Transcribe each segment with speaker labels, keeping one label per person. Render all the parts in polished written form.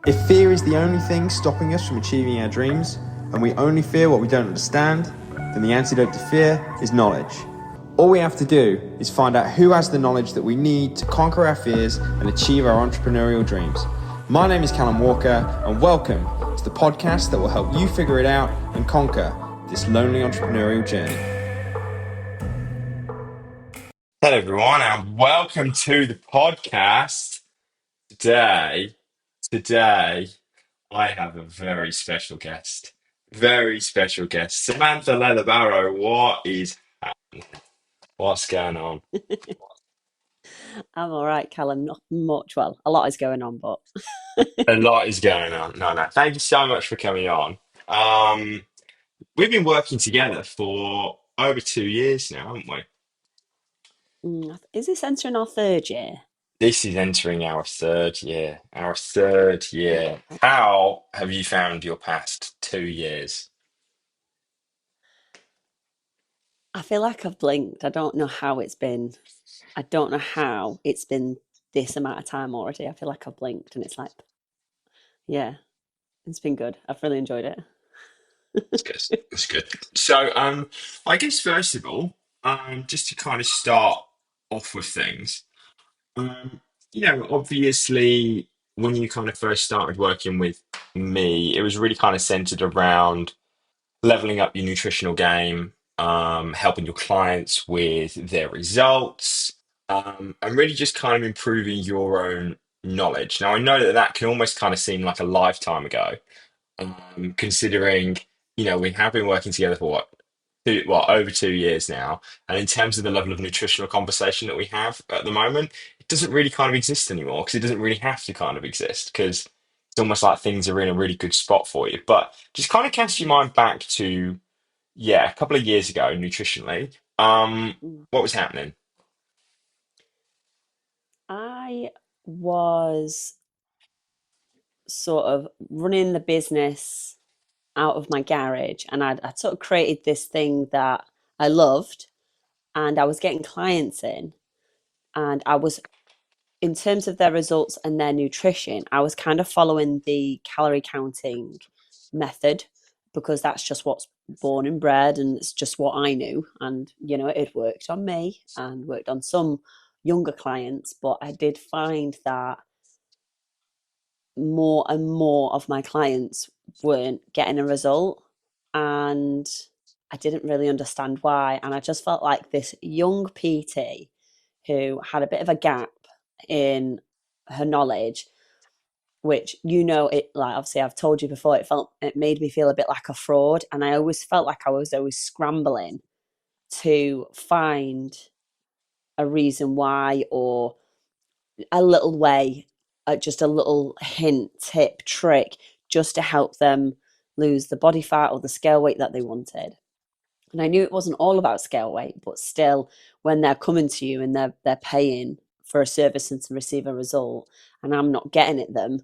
Speaker 1: If fear is the only thing stopping us from achieving our dreams, and we only fear what we don't understand, then the antidote to fear is knowledge. All we have to do is find out who has the knowledge that we need to conquer our fears and achieve our entrepreneurial dreams. My name is Callum Walker, and welcome to the podcast that will help you figure it out and conquer this lonely entrepreneurial journey.
Speaker 2: Hello, everyone, and welcome to the podcast. Today, I have a very special guest. Very special guest. Samantha Leatherbarrow, what's going on?
Speaker 3: I'm all right, Callum. Not much. Well, a lot is going on, but
Speaker 2: A lot is going on. No. Thank you so much for coming on. Um, we've been working together for over 2 years now, haven't we?
Speaker 3: is this entering our third year?
Speaker 2: This is entering our third year. Our third year. How have you found your past 2 years?
Speaker 3: I feel like I've blinked. I don't know how it's been. I don't know how it's been this amount of time already. I feel like I've blinked, and it's like, yeah, it's been good. I've really enjoyed it.
Speaker 2: That's good. That's good. So, I guess first of all, just to kind of start off with things, um, obviously, when you kind of first started working with me, it was really kind of centered around leveling up your nutritional game, helping your clients with their results, and really just kind of improving your own knowledge. Now, I know that that can almost kind of seem like a lifetime ago, considering we have been working together for over 2 years now, and in terms of the level of nutritional conversation that we have at the moment, it doesn't really kind of exist anymore because it doesn't really have to kind of exist because it's almost like things are in a really good spot for you. But just kind of cast your mind back to a couple of years ago nutritionally.
Speaker 3: Mm.
Speaker 2: What was happening?
Speaker 3: I was sort of running the business out of my garage, and I'd sort of created this thing that I loved, and I was getting clients in, and I was in terms of their results and their nutrition, I was kind of following the calorie counting method because that's just what's born and bred and it's just what I knew. And, it worked on me and worked on some younger clients, but I did find that more and more of my clients weren't getting a result. And I didn't really understand why. And I just felt like this young PT who had a bit of a gap in her knowledge, which it like obviously I've told you before, it made me feel a bit like a fraud. And I always felt like I was always scrambling to find a reason why or a little way, just a little hint, tip, trick, just to help them lose the body fat or the scale weight that they wanted. And I knew it wasn't all about scale weight, but still, when they're coming to you and they're paying for a service and to receive a result, and I'm not getting it them,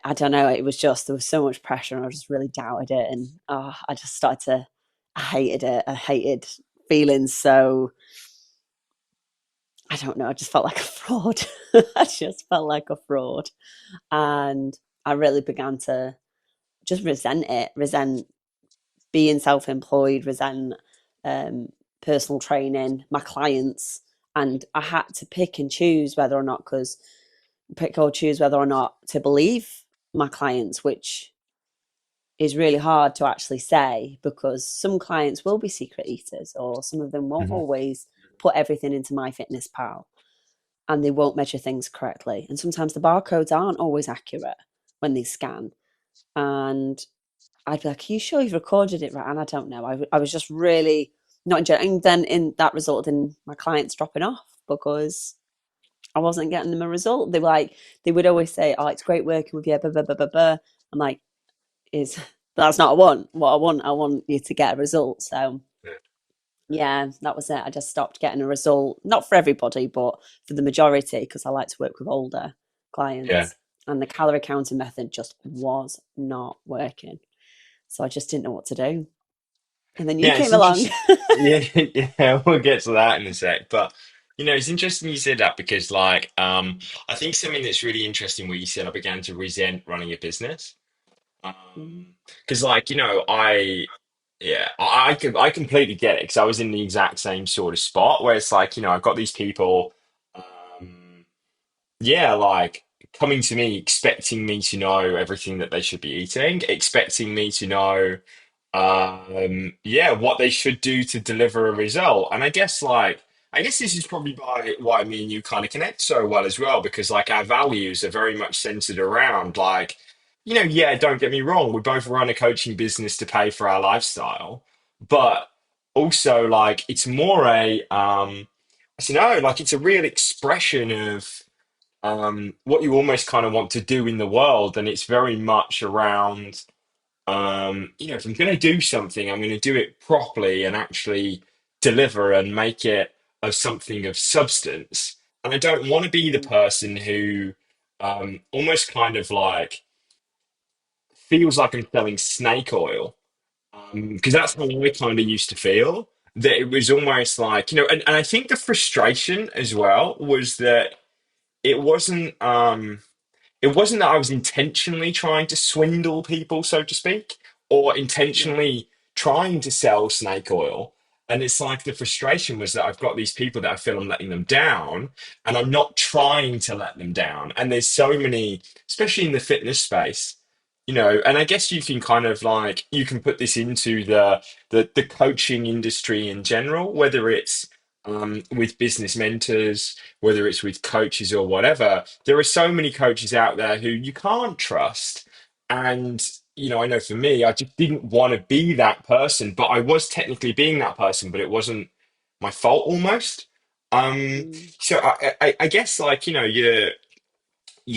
Speaker 3: I don't know. It was just there was so much pressure, and I just really doubted it, and I just started to. I hated it. I hated feeling so. I don't know. I just felt like a fraud. I just felt like a fraud, and I really began to just resent being self-employed, resent personal training, my clients, and I had to pick and choose whether or not to believe my clients, which is really hard to actually say because some clients will be secret eaters or some of them won't
Speaker 2: Mhm.
Speaker 3: always put everything into MyFitnessPal and they won't measure things correctly. And sometimes the barcodes aren't always accurate when they scan. And I'd be like, "Are you sure you've recorded it right?" And I don't know. I was just really not enjoying. And then that resulted in my clients dropping off because I wasn't getting them a result. They would always say, "Oh, it's great working with you." Blah, blah, blah, blah, blah. I'm like, "Is that's not what I want? I want you to get a result." So yeah, that was it. I just stopped getting a result. Not for everybody, but for the majority, because I like to work with older
Speaker 2: Yeah.
Speaker 3: clients. And the calorie counting method just was not working. So I just didn't know what to do. And then you
Speaker 2: Yeah, it's
Speaker 3: came along.
Speaker 2: interesting. Yeah, yeah, we'll get to that in a sec. But It's interesting you said that because, like, I think something that's really interesting what you said, I began to resent running a business.
Speaker 3: Mm,
Speaker 2: Because, like, yeah, I completely get it because I was in the exact same sort of spot where it's like, I've got these people, um, yeah, like coming to me expecting me to know everything that they should be eating, expecting me to know, yeah, what they should do to deliver a result. And I guess this is probably why me and you kind of connect so well as well, because like our values are very much centered around like, yeah, don't get me wrong, we both run a coaching business to pay for our lifestyle, but also like it's more I don't know, like it's a real expression of what you almost kind of want to do in the world, and it's very much around if I'm going to do something, I'm going to do it properly and actually deliver and make it of something of substance. And I don't want to be the
Speaker 3: mm,
Speaker 2: person who almost kind of like feels like I'm selling snake oil. Because that's how I kind of used to feel. That it was almost like, and I think the frustration as well was that it wasn't. It wasn't that I was intentionally trying to swindle people, so to speak, or
Speaker 3: yeah.
Speaker 2: intentionally trying to sell snake oil. And it's like the frustration was that I've got these people that I feel I'm letting them down, and I'm not trying to let them down. And there's so many, especially in the fitness space, and I guess you can kind of like you can put this into the coaching industry in general, whether it's with business mentors, whether it's with coaches or whatever. There are so many coaches out there who you can't trust. And, I know for me, I just didn't want to be that person, but I was technically being that person, but it wasn't my fault almost.
Speaker 3: Mm.
Speaker 2: So I guess like, you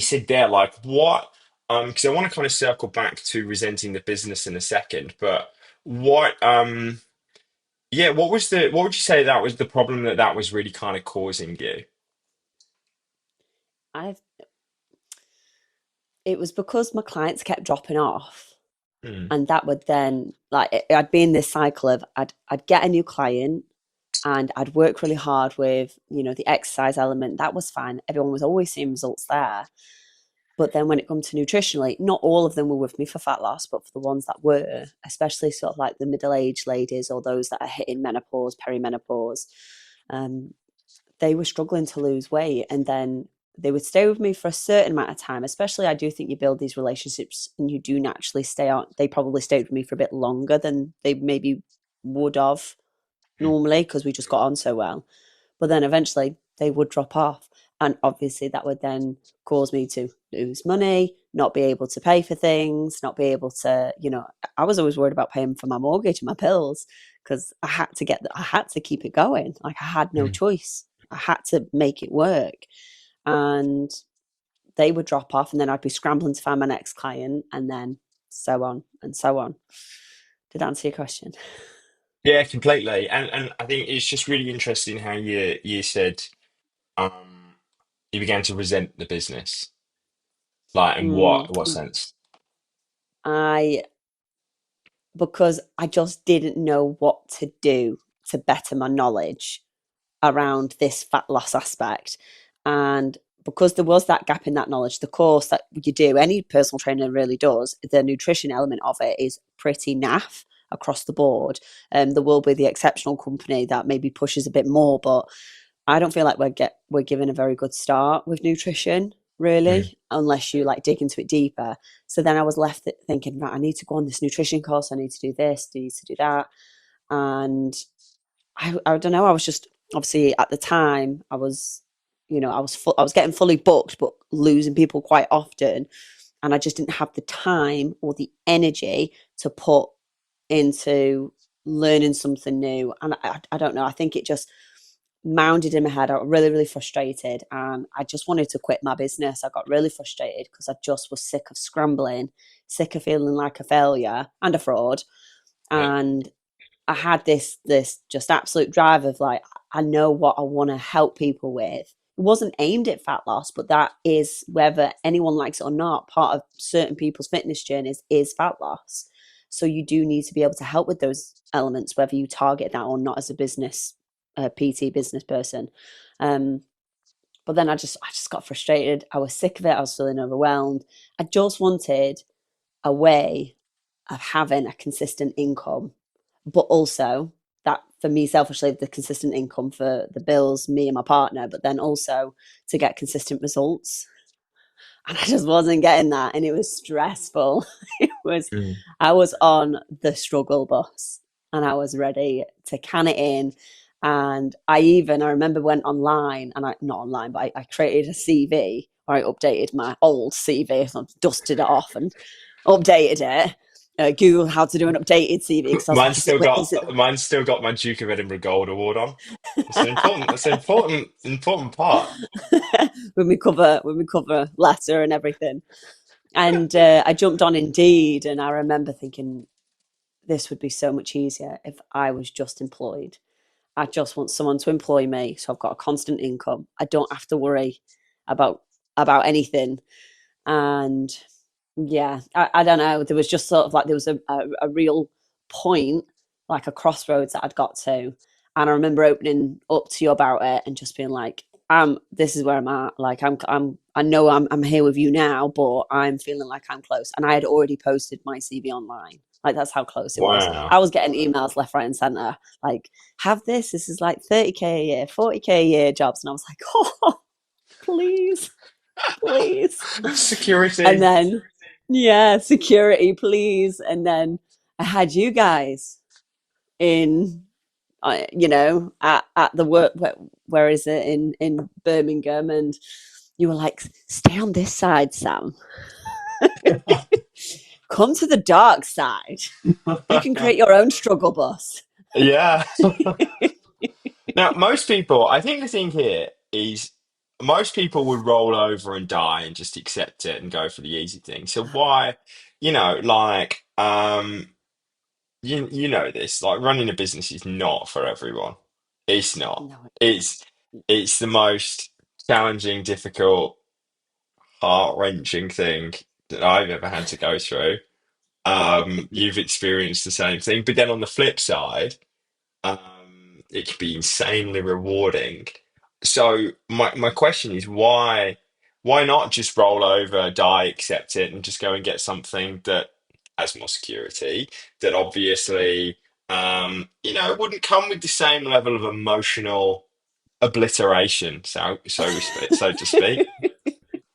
Speaker 2: said there, like what, because I want to kind of circle back to resenting the business in a second, but what, yeah, what would you say that was the problem that was really kind of causing you?
Speaker 3: I It was because my clients kept dropping off,
Speaker 2: Mm,
Speaker 3: and that would then I'd be in this cycle of I'd get a new client and I'd work really hard with the exercise element. That was fine. Everyone was always seeing results there. But then when it comes to nutritionally, not all of them were with me for fat loss, but for the ones that were, especially sort of like the middle-aged ladies or those that are hitting menopause, perimenopause, um, they were struggling to lose weight. And then they would stay with me for a certain amount of time. Especially, I do think you build these relationships and you do naturally stay on. They probably stayed with me for a bit longer than they maybe would have
Speaker 2: mm,
Speaker 3: normally because we just got on so well. But then eventually they would drop off. And obviously that would then cause me to lose money, not be able to pay for things, not be able to, I was always worried about paying for my mortgage and my pills because I had to keep it going. Like I had no
Speaker 2: mm.
Speaker 3: choice. I had to make it work. And they would drop off and then I'd be scrambling to find my next client and then so on and so on. Did that answer your question?
Speaker 2: Yeah, completely. And I think it's just really interesting how you said um you began to resent the business. Like in what
Speaker 3: Mm.
Speaker 2: sense?
Speaker 3: I because I just didn't know what to do to better my knowledge around this fat loss aspect. And because there was that gap in that knowledge, the course that you do, any personal trainer really does, the nutrition element of it is pretty naff across the board. There will be the exceptional company that maybe pushes a bit more, but I don't feel like we're given a very good start with nutrition,
Speaker 2: Mm,
Speaker 3: really, unless you like dig into it deeper. So then I was left thinking, right, I need to go on this nutrition course. I need to do this, I need to do that, and I don't know. I was just obviously at the time I was, I was getting fully booked, but losing people quite often, and I just didn't have the time or the energy to put into learning something new. And I don't know. I think it just mounded in my head. I got really, really frustrated, and I just wanted to quit my business. I got really frustrated because I just was sick of scrambling, sick of feeling like a failure and a fraud,
Speaker 2: yeah,
Speaker 3: and I had this just absolute drive of like, I know what I want to help people with. It wasn't aimed at fat loss, but that is, whether anyone likes it or not, part of certain people's fitness journeys is fat loss. So you do need to be able to help with those elements, whether you target that or not as a business. a PT business person. But then I just got frustrated. I was sick of it. I was feeling overwhelmed. I just wanted a way of having a consistent income, but also that for me selfishly, the consistent income for the bills, me and my partner, but then also to get consistent results. And I just wasn't getting that, and it was stressful. It was,
Speaker 2: Mm.
Speaker 3: I was on the struggle bus, and I was ready to can it in. And I remember went online, and I not online, but I created a CV, or I updated my old CV, so I dusted it off and updated it. Google how to do an updated CV, because I was like,
Speaker 2: Mine's still got my Duke of Edinburgh Gold Award on. It's an important. It's an important part.
Speaker 3: when we cover letter and everything. And I jumped on Indeed, and I remember thinking this would be so much easier if I was just employed. I just want someone to employ me, so I've got a constant income. I don't have to worry about anything. And yeah, I don't know. There was just sort of like there was a real point, like a crossroads that I'd got to, and I remember opening up to you about it and just being like, this is where I'm at. Like I know I'm here with you now, but I'm feeling like I'm close. And I had already posted my CV online. Like that's how close it was.
Speaker 2: Wow.
Speaker 3: I was getting emails left, right, and center. Like, have this. This is like 30K a year, 40K a year jobs, and I was like, oh, please, please. And
Speaker 2: Security.
Speaker 3: then, yeah, security, please. And then I had you guys in, at the work. Where is it in Birmingham? And you were like, stay on this side, Sam. Come to the dark side. You can create your own struggle bus.
Speaker 2: Yeah. Now, most people, I think the thing here is most people would roll over and die and just accept it and go for the easy thing. So why, like, you know this, like running a business is not for everyone. It's not.
Speaker 3: No,
Speaker 2: It's it's the most challenging, difficult, heart-wrenching thing that I've ever had to go through. You've experienced the same thing, but then on the flip side, it can be insanely rewarding. So my question is why not just roll over, die, accept it, and just go and get something that has more security, that obviously wouldn't come with the same level of emotional obliteration, so to speak.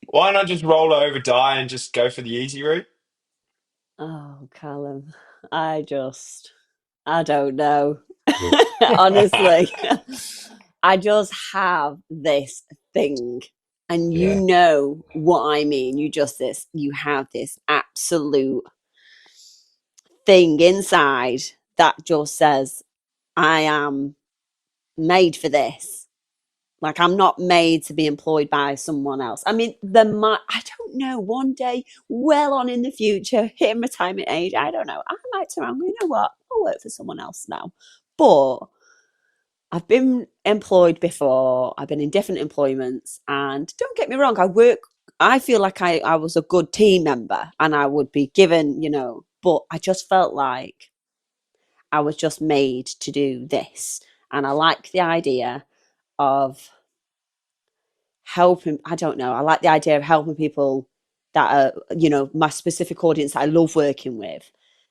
Speaker 2: Why not just roll over, die, and just go for the easy route?
Speaker 3: oh, Callum, I don't know. Honestly, I just have this thing, and you
Speaker 2: Yeah.
Speaker 3: know what I mean. You have this absolute thing inside that just says, I am made for this. Like, I'm not made to be employed by someone else. I mean, I don't know, one day, well on in the future, hitting retirement age, I don't know. I might turn around, you know what? I'll work for someone else now. But I've been employed before. I've been in different employments, and don't get me wrong, I feel like I was a good team member, and I would be given, but I just felt like I was just made to do this. And I like the idea of helping. I don't know. I like the idea of helping people that are, my specific audience that I love working with.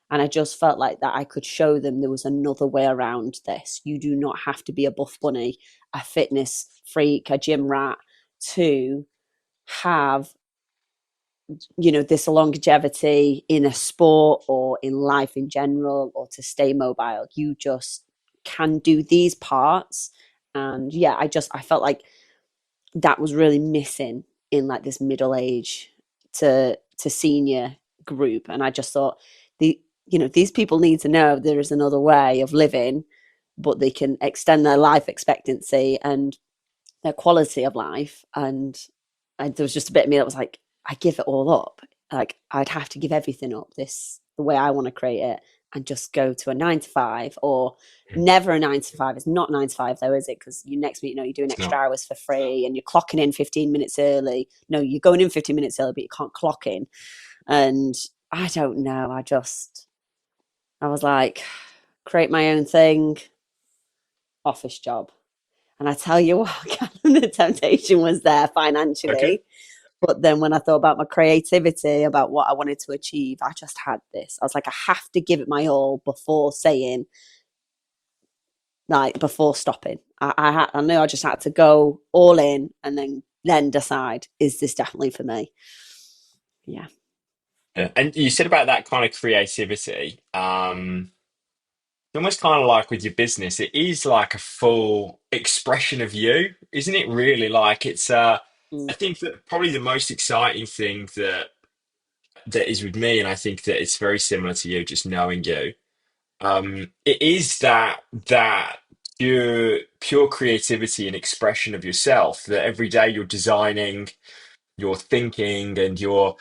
Speaker 3: And I just felt like that I could show them there was another way around this. You do not have to be a buff bunny, a fitness freak, a gym rat to have, this longevity in a sport or in life in general, or to stay mobile. You just can do these parts. And yeah, I felt like that was really missing in like this middle age to senior group. And I just thought these people need to know there is another way of living, but they can extend their life expectancy and their quality of life. And there was just a bit of me that was like, I give it all up. Like, I'd have to give everything up, the way I want to create it, and just go to a 9 to 5, or never a 9 to 5. It's not 9 to 5 though, is it? Because you next week, you're doing
Speaker 2: It's
Speaker 3: extra
Speaker 2: not.
Speaker 3: hours for free, and you're clocking in 15 minutes early. No, you're going in 15 minutes early, but you can't clock in. And I don't know. I was like, create my own thing, office job. And I tell you what, Callum, the temptation was there
Speaker 2: Okay.
Speaker 3: financially. But then when I thought about my creativity, about what I wanted to achieve, I just had this. I was like, I have to give it my all before saying, like, before stopping. I knew I just had to go all in and then decide, is this definitely for me? Yeah.
Speaker 2: Yeah. And you said about that kind of creativity. It's almost kind of like with your business, it is like a full expression of you, isn't it? Really, like it's. I
Speaker 3: Mm,
Speaker 2: think that probably the most exciting thing that is with me, and I think that it's very similar to you, just knowing you. It is that pure creativity and expression of yourself that every day you're designing, you're thinking, and you're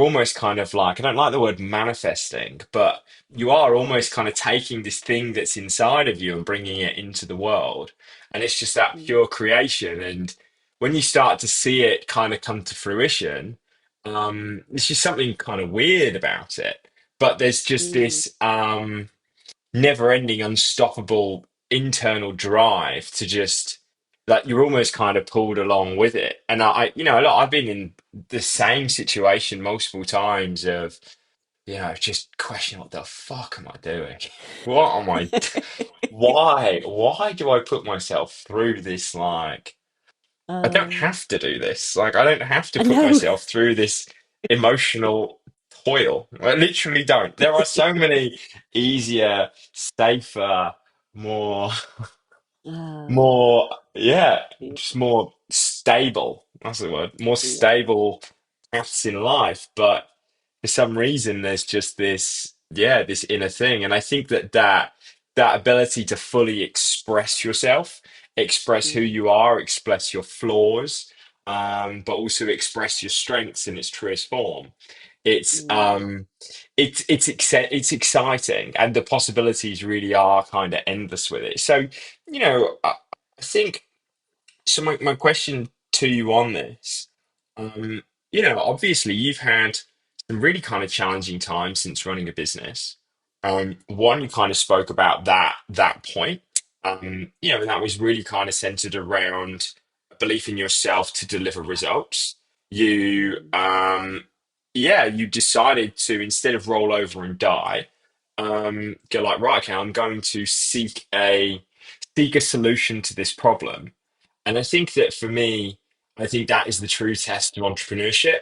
Speaker 2: almost kind of like, I don't like the word manifesting, but you are almost kind of taking this thing that's inside of you and bringing it into the world. And it's just that
Speaker 3: mm,
Speaker 2: pure creation. And when you start to see it kind of come to fruition, there's just something kind of weird about it. But there's just
Speaker 3: mm,
Speaker 2: this never-ending, unstoppable internal drive to just like you're almost kind of pulled along with it. And I've been in the same situation multiple times of just questioning what the fuck am I doing? What am I? Why do I put myself through this? Like, I don't
Speaker 3: uh,
Speaker 2: have to do this. Like, I don't have to
Speaker 3: I
Speaker 2: put
Speaker 3: know.
Speaker 2: myself through this emotional toil. I literally don't. There are so many easier, safer, more
Speaker 3: Uh,
Speaker 2: more, yeah,
Speaker 3: yeah,
Speaker 2: just more stable. That's the word. More
Speaker 3: yeah,
Speaker 2: stable paths in life. But for some reason, there's just this inner thing. And I think that ability to fully express yourself, express who
Speaker 3: mm,
Speaker 2: you are, express your flaws, but also express your strengths in its truest form. It's
Speaker 3: mm,
Speaker 2: it's exciting, and the possibilities really are kind of endless with it. So, I think so. My question to you on this, um, obviously you've had some really kind of challenging times since running a business. One, you kind of spoke about that point. And that was really kind of centered around a belief in yourself to deliver results. You,
Speaker 3: mm,
Speaker 2: yeah, you decided to instead of roll over and die, go like, right, okay, I'm going to seek a solution to this problem. And I think that for me, I think that is the true test of entrepreneurship,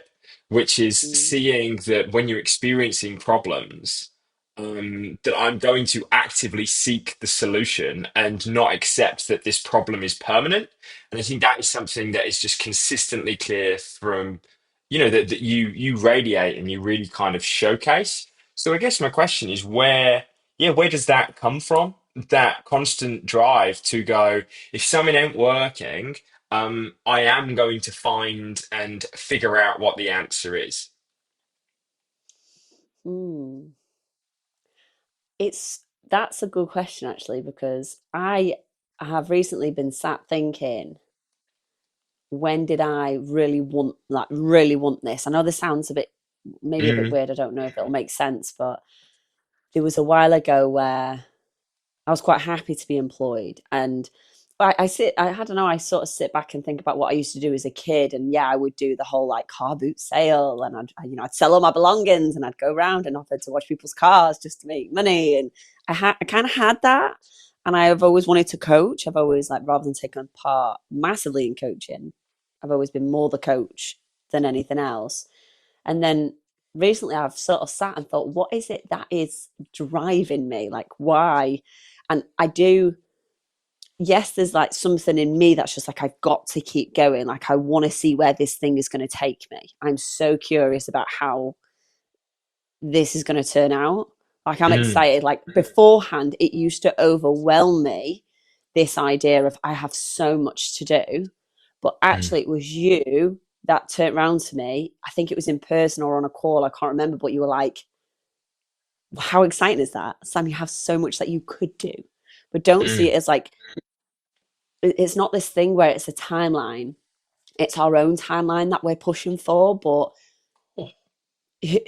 Speaker 2: which is
Speaker 3: mm,
Speaker 2: seeing that when you're experiencing problems, that I'm going to actively seek the solution and not accept that this problem is permanent. And I think that is something that is just consistently clear from, that you radiate and you really kind of showcase. So I guess my question is where does that come from? That constant drive to go, if something ain't working, I am going to find and figure out what the answer is.
Speaker 3: mm. It's That's a good question actually, because I have recently been sat thinking, when did I really want this? I know this sounds maybe a bit
Speaker 2: Mm,
Speaker 3: weird. I don't know if it'll make sense, but there was a while ago where I was quite happy to be employed. And I don't know, I sort of sit back and think about what I used to do as a kid. And yeah, I would do the whole like car boot sale, and I'd sell all my belongings, and I'd go around and offer to wash people's cars just to make money. And I kind of had that. And I've always wanted to coach. I've always, like, rather than taking part massively in coaching, I've always been more the coach than anything else. And then recently I've sort of sat and thought, what is it that is driving me? Like, why? And I do, yes, there's like something in me that's just like, I've got to keep going. Like, I want to see where this thing is going to take me. I'm so curious about how this is going to turn out. Like, I'm
Speaker 2: mm,
Speaker 3: excited. Like, beforehand, it used to overwhelm me, this idea of I have so much to do. But
Speaker 2: mm,
Speaker 3: actually, it was you that turned around to me. I think it was in person or on a call. I can't remember, but you were like, how exciting is that? Sam, you have so much that you could do. But don't see
Speaker 2: mm.
Speaker 3: it as like, it's not this thing where it's a timeline. It's our own timeline that we're pushing for. But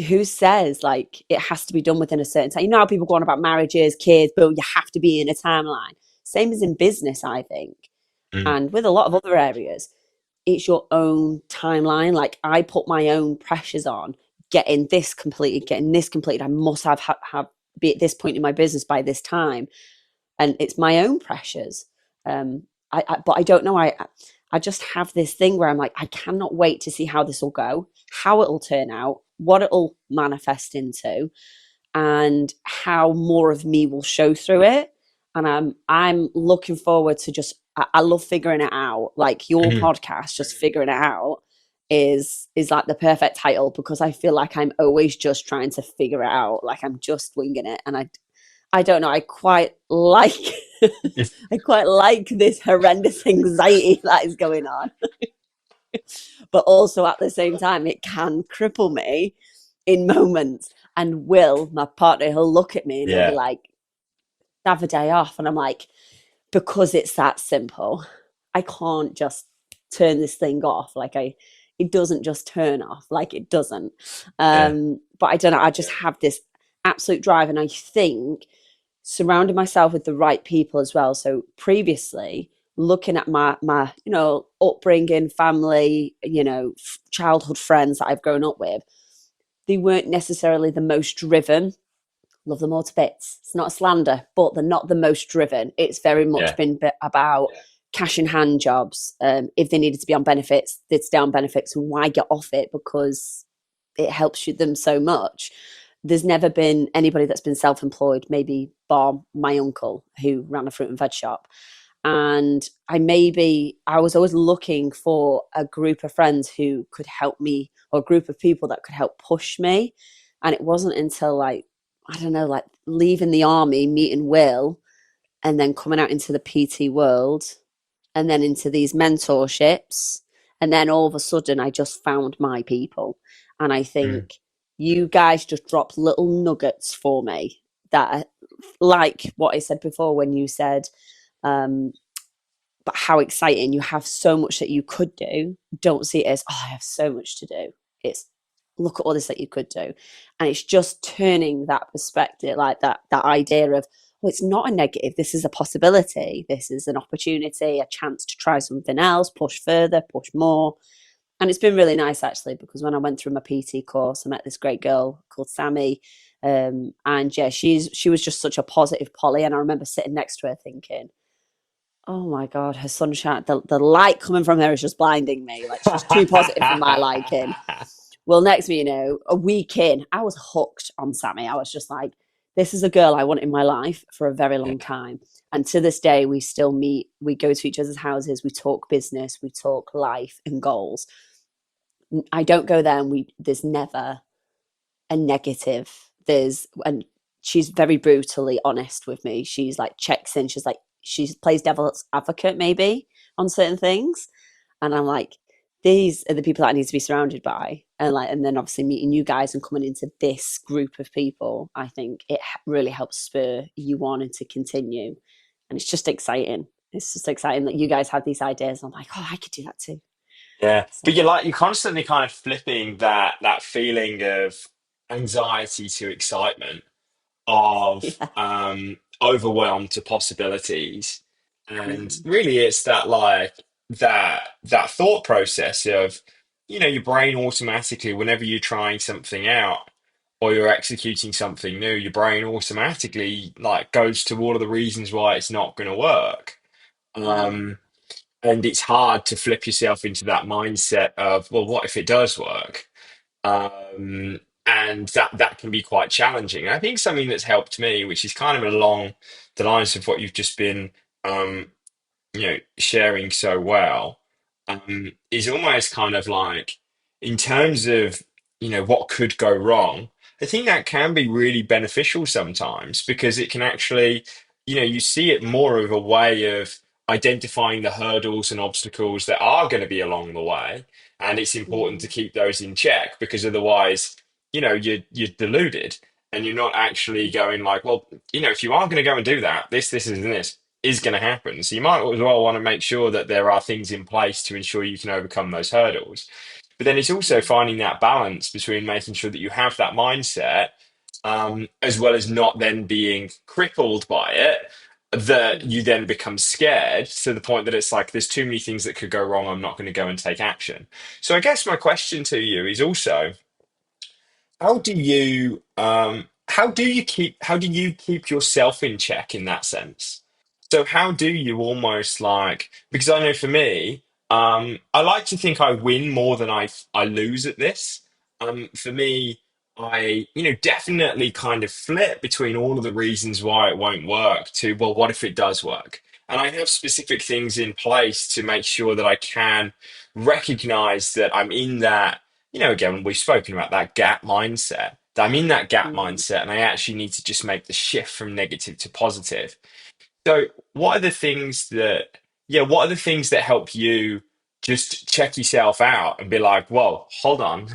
Speaker 3: who says like it has to be done within a certain time? You know how people go on about marriages, kids, but you have to be in a timeline. Same as in business, I think.
Speaker 2: Mm.
Speaker 3: And with a lot of other areas, it's your own timeline. Like I put my own pressures on getting this completed, getting this completed. I must have be at this point in my business by this time, and it's my own pressures. But I don't know. I just have this thing where I'm like, I cannot wait to see how this will go, how it'll turn out, what it'll manifest into, and how more of me will show through it. And I'm looking forward to just I love figuring it out. Like your
Speaker 2: Mhm.
Speaker 3: podcast, just figuring it out is like the perfect title, because I feel like I'm always just trying to figure it out. Like I'm just winging it, and I don't know. I quite like I quite like this horrendous anxiety that is going on, but also at the same time, it can cripple me in moments. And Will, my partner, he'll look at me and he'll be
Speaker 2: Yeah,
Speaker 3: like, "Have a day off," and I'm like, because it's that simple. I can't just turn this thing off. It doesn't just turn off. Like it doesn't.
Speaker 2: yeah,
Speaker 3: But I don't know. I just have this absolute drive, and I think surrounding myself with the right people as well. So previously, looking at my upbringing, family, childhood friends that I've grown up with, they weren't necessarily the most driven. Love them all to bits. It's not a slander, but they're not the most driven. It's very much
Speaker 2: yeah,
Speaker 3: been about cash in hand jobs. If they needed to be on benefits, they'd stay on benefits. And why get off it? Because it helps you them so much. There's never been anybody that's been self-employed, maybe bar my uncle who ran a fruit and veg shop. And I was always looking for a group of friends who could help me, or a group of people that could help push me. And it wasn't until like, I don't know, like leaving the army, meeting Will, and then coming out into the PT world, and then into these mentorships. And then all of a sudden, I just found my people. And I
Speaker 2: mm,
Speaker 3: think you guys just dropped little nuggets for me that, like what I said before, when you said, um, but how exciting, you have so much that you could do. Don't see it as, oh, I have so much to do. It's look at all this that you could do. And it's just turning that perspective, like that idea of, well, it's not a negative. This is a possibility. This is an opportunity, a chance to try something else, push further, push more. And it's been really nice actually, because when I went through my PT course, I met this great girl called Sammy. And yeah, she was just such a positive Polly. And I remember sitting next to her thinking, oh my God, her sunshine, the light coming from her is just blinding me. Like she's too positive for my liking. Well, next thing you know, a week in, I was hooked on Sammy. I was just like, this is a girl I want in my life for a very
Speaker 2: yeah,
Speaker 3: long time. And to this day, we still meet, we go to each other's houses, we talk business, we talk life and goals. I don't go there and there's never a negative. And she's very brutally honest with me. She's like, checks in, she's like, she plays devil's advocate maybe on certain things. And I'm like, these are the people that I need to be surrounded by. And then obviously meeting you guys and coming into this group of people, I think it really helps spur you on and to continue. And it's just exciting. It's just exciting that you guys have these ideas. I'm like, oh, I could do that too.
Speaker 2: yeah. But
Speaker 3: So
Speaker 2: you're constantly kind of flipping that feeling of anxiety to excitement, of
Speaker 3: yeah.
Speaker 2: overwhelm to possibilities. And
Speaker 3: Mm,
Speaker 2: really it's that thought process of, your brain automatically, whenever you're trying something out or you're executing something new, your brain automatically like goes to all of the reasons why it's not going to work.
Speaker 3: mm,
Speaker 2: um and it's hard to flip yourself into that mindset of, well, what if it does work? And that can be quite challenging. I think something that's helped me, which is kind of along the lines of what you've just been um, sharing so well, is almost kind of like, in terms of what could go wrong. I think that can be really beneficial sometimes, because it can actually, you see it more of a way of identifying the hurdles and obstacles that are going to be along the way, and it's important to
Speaker 3: mm,
Speaker 2: keep those in check, because otherwise, you're deluded, and you're not actually going like, well, if you are going to go and do that, this and this is going to happen. So you might as well want to make sure that there are things in place to ensure you can overcome those hurdles. But then it's also
Speaker 3: mm,
Speaker 2: finding that balance between making sure that you have that mindset, as well as not then being crippled by it, that
Speaker 3: Mm.
Speaker 2: you then become scared to the point that it's like there's too many things that could go wrong. I'm not going to go and take action. So I guess my question to you is also, how do you keep yourself in check in that sense? So how do you almost like, because I know for me, I like to think I win more than I lose at this. For me, I, definitely kind of flip between all of the reasons why it won't work to, well, what if it does work? And I have specific things in place to make sure that I can recognize that I'm in that, again, we've spoken about that gap mindset. That I'm in that gap
Speaker 3: Mm.
Speaker 2: mindset and I actually need to just make the shift from negative to positive. So, what are the things that, yeah, what are the things that help you just check yourself out and be like, whoa, hold on,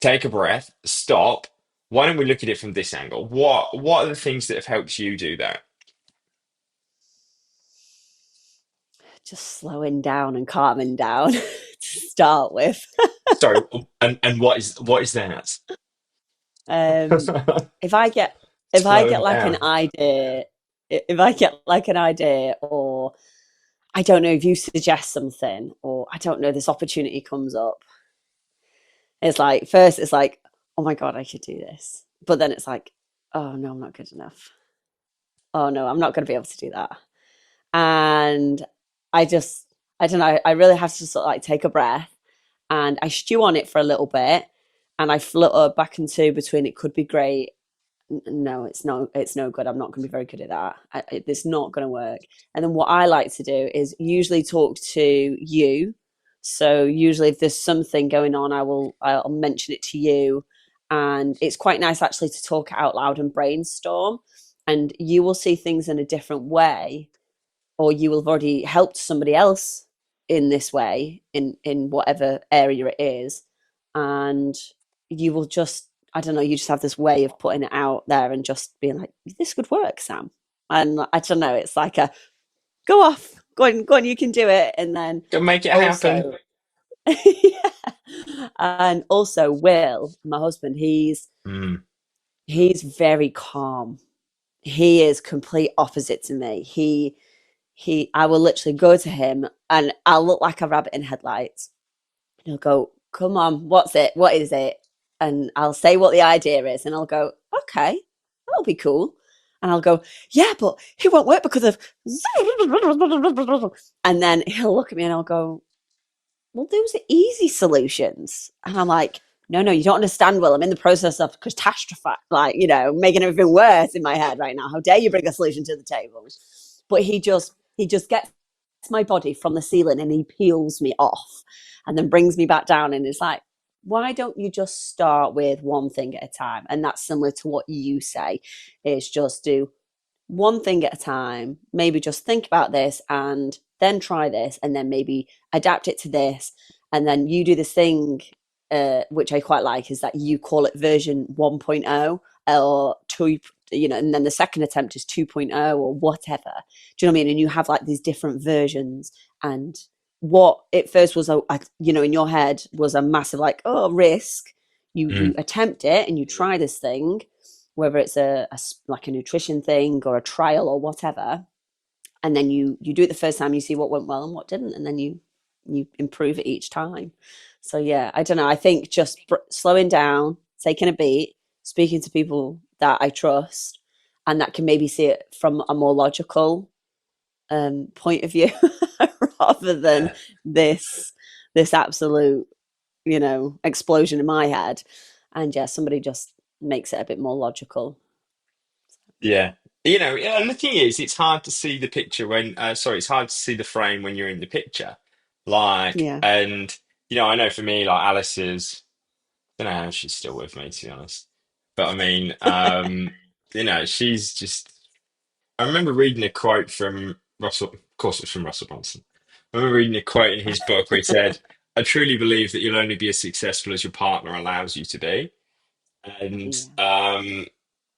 Speaker 2: take a breath, stop. Why don't we look at it from this angle? What are the things that have helped you do that?
Speaker 3: Just slowing down and calming down to start with.
Speaker 2: So, and what is that?
Speaker 3: Um, if I get if I
Speaker 2: Slowing
Speaker 3: get like an
Speaker 2: down.
Speaker 3: idea, if I get like an idea, or I don't know, if you suggest something, or I don't know, this opportunity comes up, it's like first it's like, oh my god, I could do this, but then it's like, oh no, I'm not good enough. Oh no, I'm not going to be able to do that, and I just I don't know. I really have to sort of like take a breath and I stew on it for a little bit, and I flutter back and to between it could be great, no, it's no good. I'm not going to be very good at that. It's not going to work. And then what I like to do is usually talk to you. So usually if there's something going on, I'll mention it to you. And it's quite nice actually to talk out loud and brainstorm. And you will see things in a different way, or you will have already helped somebody else in this way in whatever area it is, and you will just, I don't know, you just have this way of putting it out there and just being like, this could work, Sam. And I don't know, it's like a go off, go on, you can do it. And then
Speaker 2: Go make it happen.
Speaker 3: also yeah. And also Will, my husband,
Speaker 2: Mm,
Speaker 3: he's very calm. He is complete opposite to me. I will literally go to him and I'll look like a rabbit in headlights. And he'll go, come on, what's it? What is it? And I'll say what the idea is, and I'll go, okay, that'll be cool. And I'll go, yeah, but it won't work because of. And then he'll look at me and I'll go, well, those are easy solutions. And I'm like, no, no, you don't understand, Will. I'm in the process of catastrophe, like, making everything worse in my head right now. How dare you bring a solution to the table? But he just gets my body from the ceiling and he peels me off and then brings me back down and is like, why don't you just start with one thing at a time? And that's similar to what you say, is just do one thing at a time, maybe just think about this and then try this and then maybe adapt it to this. And then you do this thing, which I quite like, is that you call it version 1.0 or 2, and then the second attempt is 2.0 or whatever. Do you know what I mean? And you have like these different versions. And what at first was, in your head was a massive like, oh, risk. You
Speaker 2: mm.
Speaker 3: attempt it and you try this thing, whether it's like a nutrition thing or a trial or whatever, and then you do it the first time, you see what went well and what didn't, and then you improve it each time. So yeah, I don't know, I think just slowing down, taking a beat, speaking to people that I trust and that can maybe see it from a more logical point of view rather than
Speaker 2: Yeah.
Speaker 3: this absolute explosion in my head. And yeah, somebody just makes it a bit more logical.
Speaker 2: Yeah. Yeah, and the thing is, it's hard to see the picture when, sorry, it's hard to see the frame when you're in the picture. Like,
Speaker 3: Yeah.
Speaker 2: and, I know for me, like Alice is, I don't know how she's still with me, to be honest. But I mean, she's just, I remember reading a quote from Russell, of course it's from Russell Brunson. I remember reading a quote in his book where he said, I truly believe that you'll only be as successful as your partner allows you to be. And
Speaker 3: Yeah.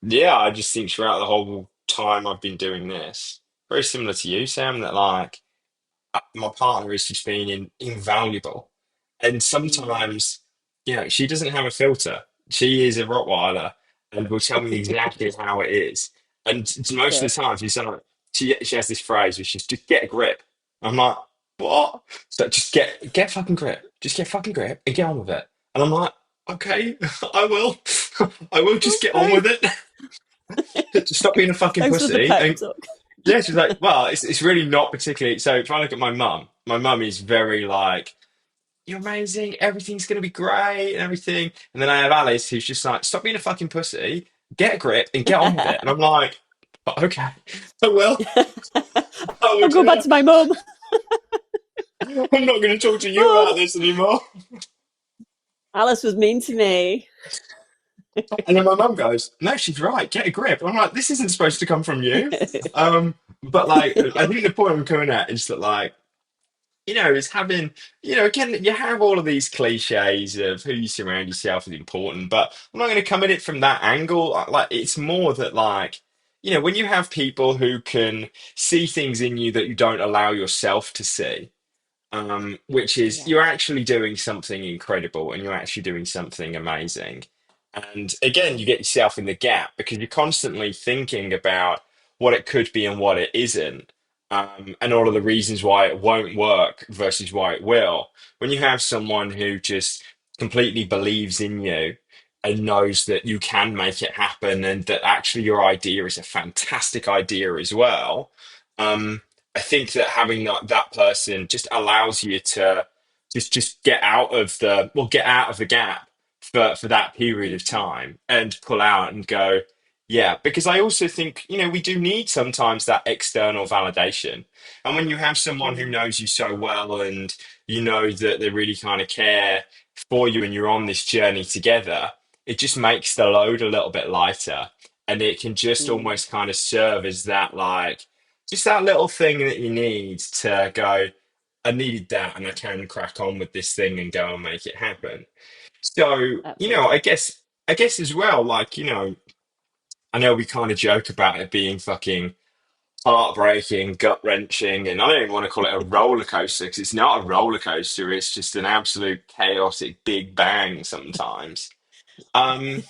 Speaker 2: yeah, I just think throughout the whole time I've been doing this, very similar to you, Sam, that like my partner has just been invaluable. And
Speaker 3: Mm.
Speaker 2: sometimes, she doesn't have a filter. She is a Rottweiler and will tell me exactly how it is. And most of
Speaker 3: Good.
Speaker 2: the time, she has this phrase which is just get a grip. I'm like, what? So just get fucking grip. Just get fucking grip and get on with it. And I'm like, okay, I will. I will just get on
Speaker 3: Okay.
Speaker 2: with it. Just stop being a fucking
Speaker 3: Thanks for the
Speaker 2: pussy.
Speaker 3: pep
Speaker 2: And
Speaker 3: talk.
Speaker 2: yeah, she's like, well, it's really not particularly. So if I look at my mum is very like, you're amazing, everything's gonna be great and everything. And then I have Alice who's just like, stop being a fucking pussy, get a grip and get on with it. And I'm like, okay, I will. I will
Speaker 3: I'll go
Speaker 2: do
Speaker 3: back
Speaker 2: that.
Speaker 3: to my mum.
Speaker 2: I'm not gonna talk to you
Speaker 3: Mum,
Speaker 2: about this anymore.
Speaker 3: Alice was mean to me.
Speaker 2: And then my mum goes, no, she's right, get a grip. I'm like, this isn't supposed to come from you. But like I think the point I'm coming at is that like, is having, again, you have all of these cliches of who you surround yourself with important, but I'm not going to come at it from that angle. Like, it's more that, like, when you have people who can see things in you that you don't allow yourself to see, which is
Speaker 3: Yeah.
Speaker 2: you're actually doing something incredible and you're actually doing something amazing. And again, you
Speaker 3: Mm,
Speaker 2: get yourself in the gap because you're constantly thinking about what it could be and what it isn't, and all of the reasons why it won't work versus why it will. When you have someone who just completely believes in you and knows that you can make it happen and that actually your idea is a fantastic idea as well, um, I think that having that person just allows you to just get out of the gap for that period of
Speaker 3: mhm,
Speaker 2: time and pull out and go, yeah, because I also think, we do need sometimes that external validation. And when you have someone who
Speaker 3: mm,
Speaker 2: knows you so well and you know that they really kind of care for you and you're on this journey together, it just makes the load a little bit lighter. And it can just
Speaker 3: mm.
Speaker 2: almost kind of serve as that, like, just that little thing that you need to go, I needed that and I can crack on with this thing and go and make it happen. So,
Speaker 3: Absolutely.
Speaker 2: I guess as well, like, I know we kind of joke about it being fucking heartbreaking, gut wrenching, and I don't even want to call it a roller coaster because it's not a roller coaster, it's just an absolute chaotic big bang sometimes. Um,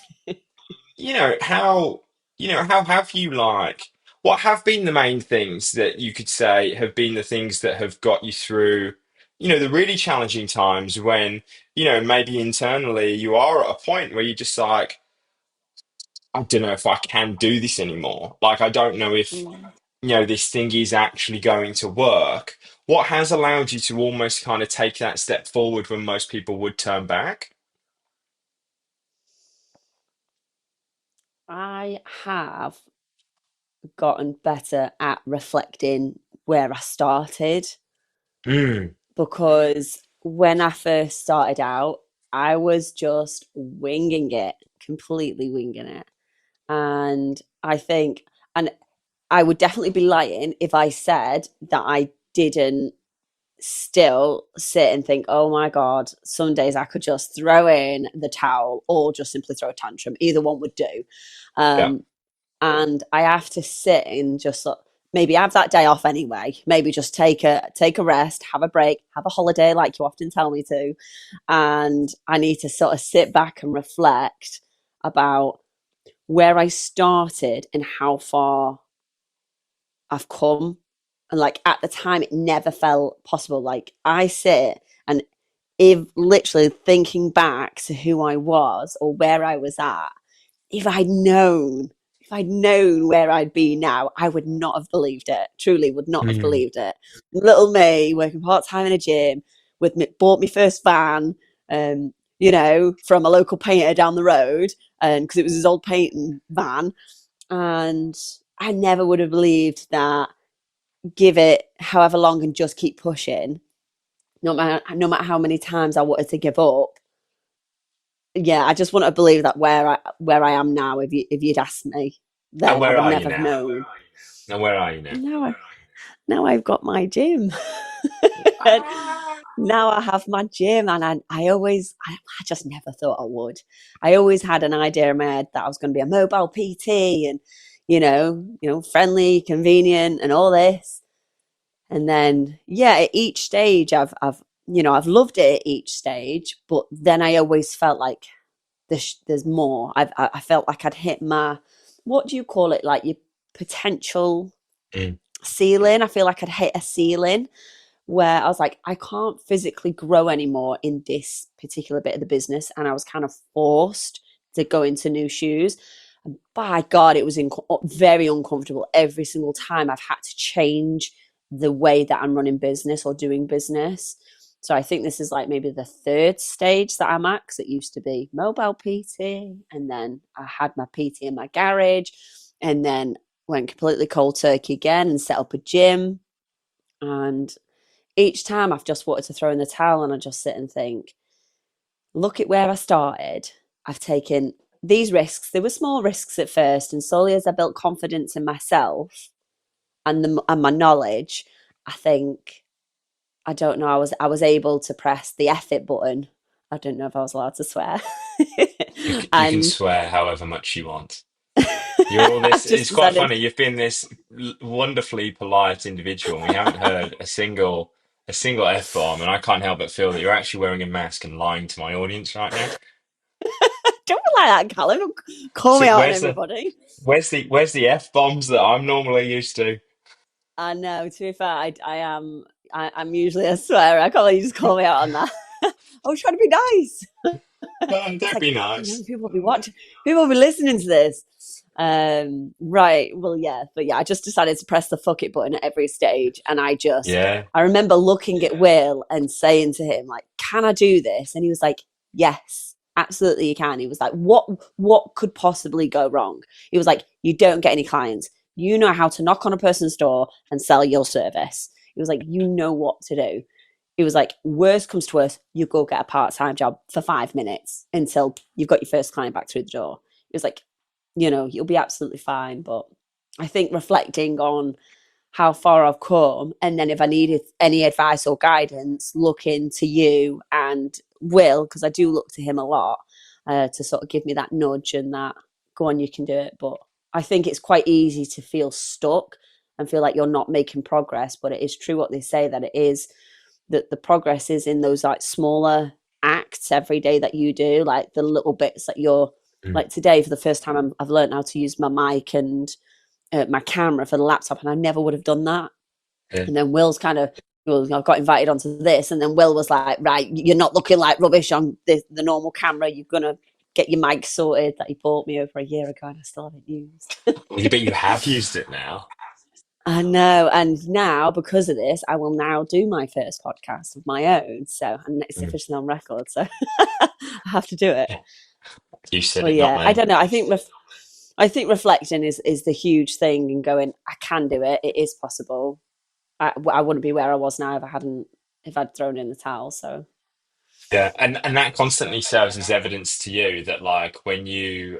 Speaker 2: how have you like, what have been the main things that you could say have been the things that have got you through, the really challenging times when, maybe internally you are at a point where you're just like, I don't know if I can do this anymore. Like, I don't know if,
Speaker 3: Mm.
Speaker 2: this thing is actually going to work. What has allowed you to almost kind of take that step forward when most people would turn back?
Speaker 3: I have gotten better at reflecting where I started
Speaker 2: Mm,
Speaker 3: because when I first started out, I was just winging it, completely winging it. And I think, and I would definitely be lying if I said that I didn't still sit and think, oh my God, some days I could just throw in the towel or just simply throw a tantrum. Either one would do.
Speaker 2: yeah.
Speaker 3: Um, and I have to sit and just maybe have that day off anyway. Maybe just take a rest, have a break, have a holiday, like you often tell me to. And I need to sort of sit back and reflect about where I started and how far I've come. And like at the time, it never felt possible. Like I sit and if literally thinking back to who I was or where I was at, if I'd known, if I'd known where I'd be now, I would not have believed it. Truly, would not have
Speaker 2: Mm,
Speaker 3: believed it. Little me working part time in a gym with me, bought my first van, from a local painter down the road, and because it was his old painting van, and I never would have believed that. Give it however long and just keep pushing, no matter how many times I wanted to give up. Yeah, I just want to believe that where I am now, if you'd asked me
Speaker 2: and
Speaker 3: then, I
Speaker 2: where
Speaker 3: would
Speaker 2: are you
Speaker 3: never have
Speaker 2: now?
Speaker 3: known.
Speaker 2: And where are you now?
Speaker 3: Now I've got my gym. And
Speaker 2: Ah.
Speaker 3: now I have my gym, and I just never thought I would. I always had an idea in my head that I was going to be a mobile PT and friendly, convenient, and all this. And then, yeah, at each stage, I've loved it at each stage, but then I always felt like there's more. I felt like I'd hit my, what do you call it? Like potential
Speaker 2: Mm.
Speaker 3: ceiling. I feel like I'd hit a ceiling where I was like, I can't physically grow anymore in this particular bit of the business. And I was kind of forced to go into new shoes. And by God, it was very uncomfortable every single time I've had to change the way that I'm running business or doing business. So I think this is like maybe the third stage that I'm at, because it used to be mobile PT, and then I had my PT in my garage, and then went completely cold turkey again and set up a gym. And each time I've just wanted to throw in the towel, and I just sit and think, look at where I started. I've taken these risks. They were small risks at first, and slowly as I built confidence in myself and my knowledge, I think, I don't know, I was able to press the F it button. I don't know if I was allowed to swear.
Speaker 2: You can
Speaker 3: And
Speaker 2: swear however much you want. You're all
Speaker 3: I
Speaker 2: this.
Speaker 3: just
Speaker 2: It's quite
Speaker 3: decided,
Speaker 2: funny. You've been this wonderfully polite individual, and we haven't heard a single F-bomb, and I can't help but feel that you're actually wearing a mask and lying to my audience right now.
Speaker 3: don't be like that, Callum. Don't call
Speaker 2: So
Speaker 3: me out on
Speaker 2: where's the
Speaker 3: everybody.
Speaker 2: where's the F-bombs that I'm normally used to?
Speaker 3: I know. To be fair, I am. I'm usually a swearer. I can't let you just call me out on that. I was trying to be nice.
Speaker 2: Oh,
Speaker 3: It's
Speaker 2: don't
Speaker 3: like,
Speaker 2: be
Speaker 3: I know
Speaker 2: nice.
Speaker 3: people will be watching, people will be listening to this. Right. Well, yeah, but yeah, I just decided to press the fuck it button at every stage, and
Speaker 2: Yeah.
Speaker 3: I remember looking at Will and saying to him, like, "Can I do this?" And he was like, "Yes, absolutely, you can." He was like, What could possibly go wrong?" He was like, "You don't get any clients. You know how to knock on a person's door and sell your service." He was like, "You know what to do." It was like, worst comes to worst, you go get a part-time job for 5 minutes until you've got your first client back through the door. It was like, you'll be absolutely fine. But I think reflecting on how far I've come, and then if I needed any advice or guidance, looking to you and Will, because I do look to him a lot, to sort of give me that nudge and that, go on, you can do it. But I think it's quite easy to feel stuck and feel like you're not making progress. But it is true what they say, that it is, that the progress is in those like smaller acts every day that you do, like the little bits that you're,
Speaker 2: Mm.
Speaker 3: like today for the first time I've learned how to use my mic and my camera for the laptop, and I never would have done that.
Speaker 2: Yeah.
Speaker 3: And then Will's kind of, well, I got invited onto this, and then Will was like, right, you're not looking like rubbish on the normal camera, you're gonna get your mic sorted, that he bought me over a year ago and I still haven't used.
Speaker 2: Well, you bet you have used it now.
Speaker 3: I know. And now, because of this, I will now do my first podcast of my own. So, and it's
Speaker 2: Mm.
Speaker 3: officially on record. So I have to do it.
Speaker 2: Yeah. You said
Speaker 3: But
Speaker 2: it, not
Speaker 3: yeah, I
Speaker 2: me.
Speaker 3: don't know. I think reflection is the huge thing, and going, I can do it. It is possible. I wouldn't be where I was now if I'd thrown in the towel. So,
Speaker 2: Yeah, and that constantly serves as evidence to you that like when you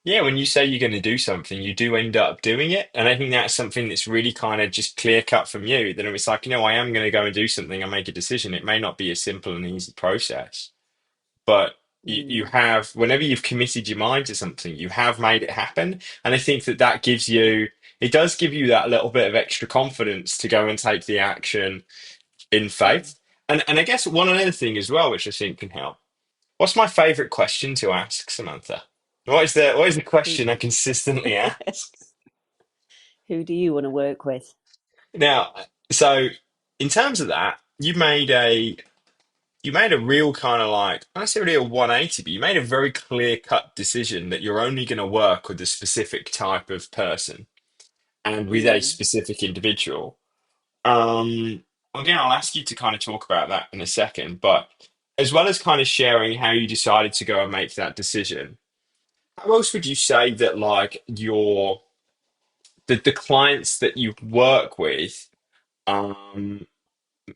Speaker 2: yeah, when you say you're going to do something, you do end up doing it. And I think that's something that's really kind of just clear cut from you. That it's like, I am going to go and do something. I make a decision. It may not be a simple and easy process, but you
Speaker 3: mm,
Speaker 2: have, whenever you've committed your mind to something, you have made it happen. And I think that gives you, it does give you that little bit of extra confidence to go and take the action in faith. And I guess one other thing as well, which I think can help. What's my favorite question to ask, Samantha? What is the
Speaker 3: who,
Speaker 2: question I consistently ask?
Speaker 3: who do you want to work with?
Speaker 2: Now, so in terms of that, you made a real kind of like, I don't necessarily a 180, but you made a very clear cut decision that you're only going to work with a specific type of person and with a
Speaker 3: Mm,
Speaker 2: specific individual. Um, Again, I'll ask you to kind of talk about that in a second, but as well as kind of sharing how you decided to go and make that decision, how else would you say that like the clients that you work with, um,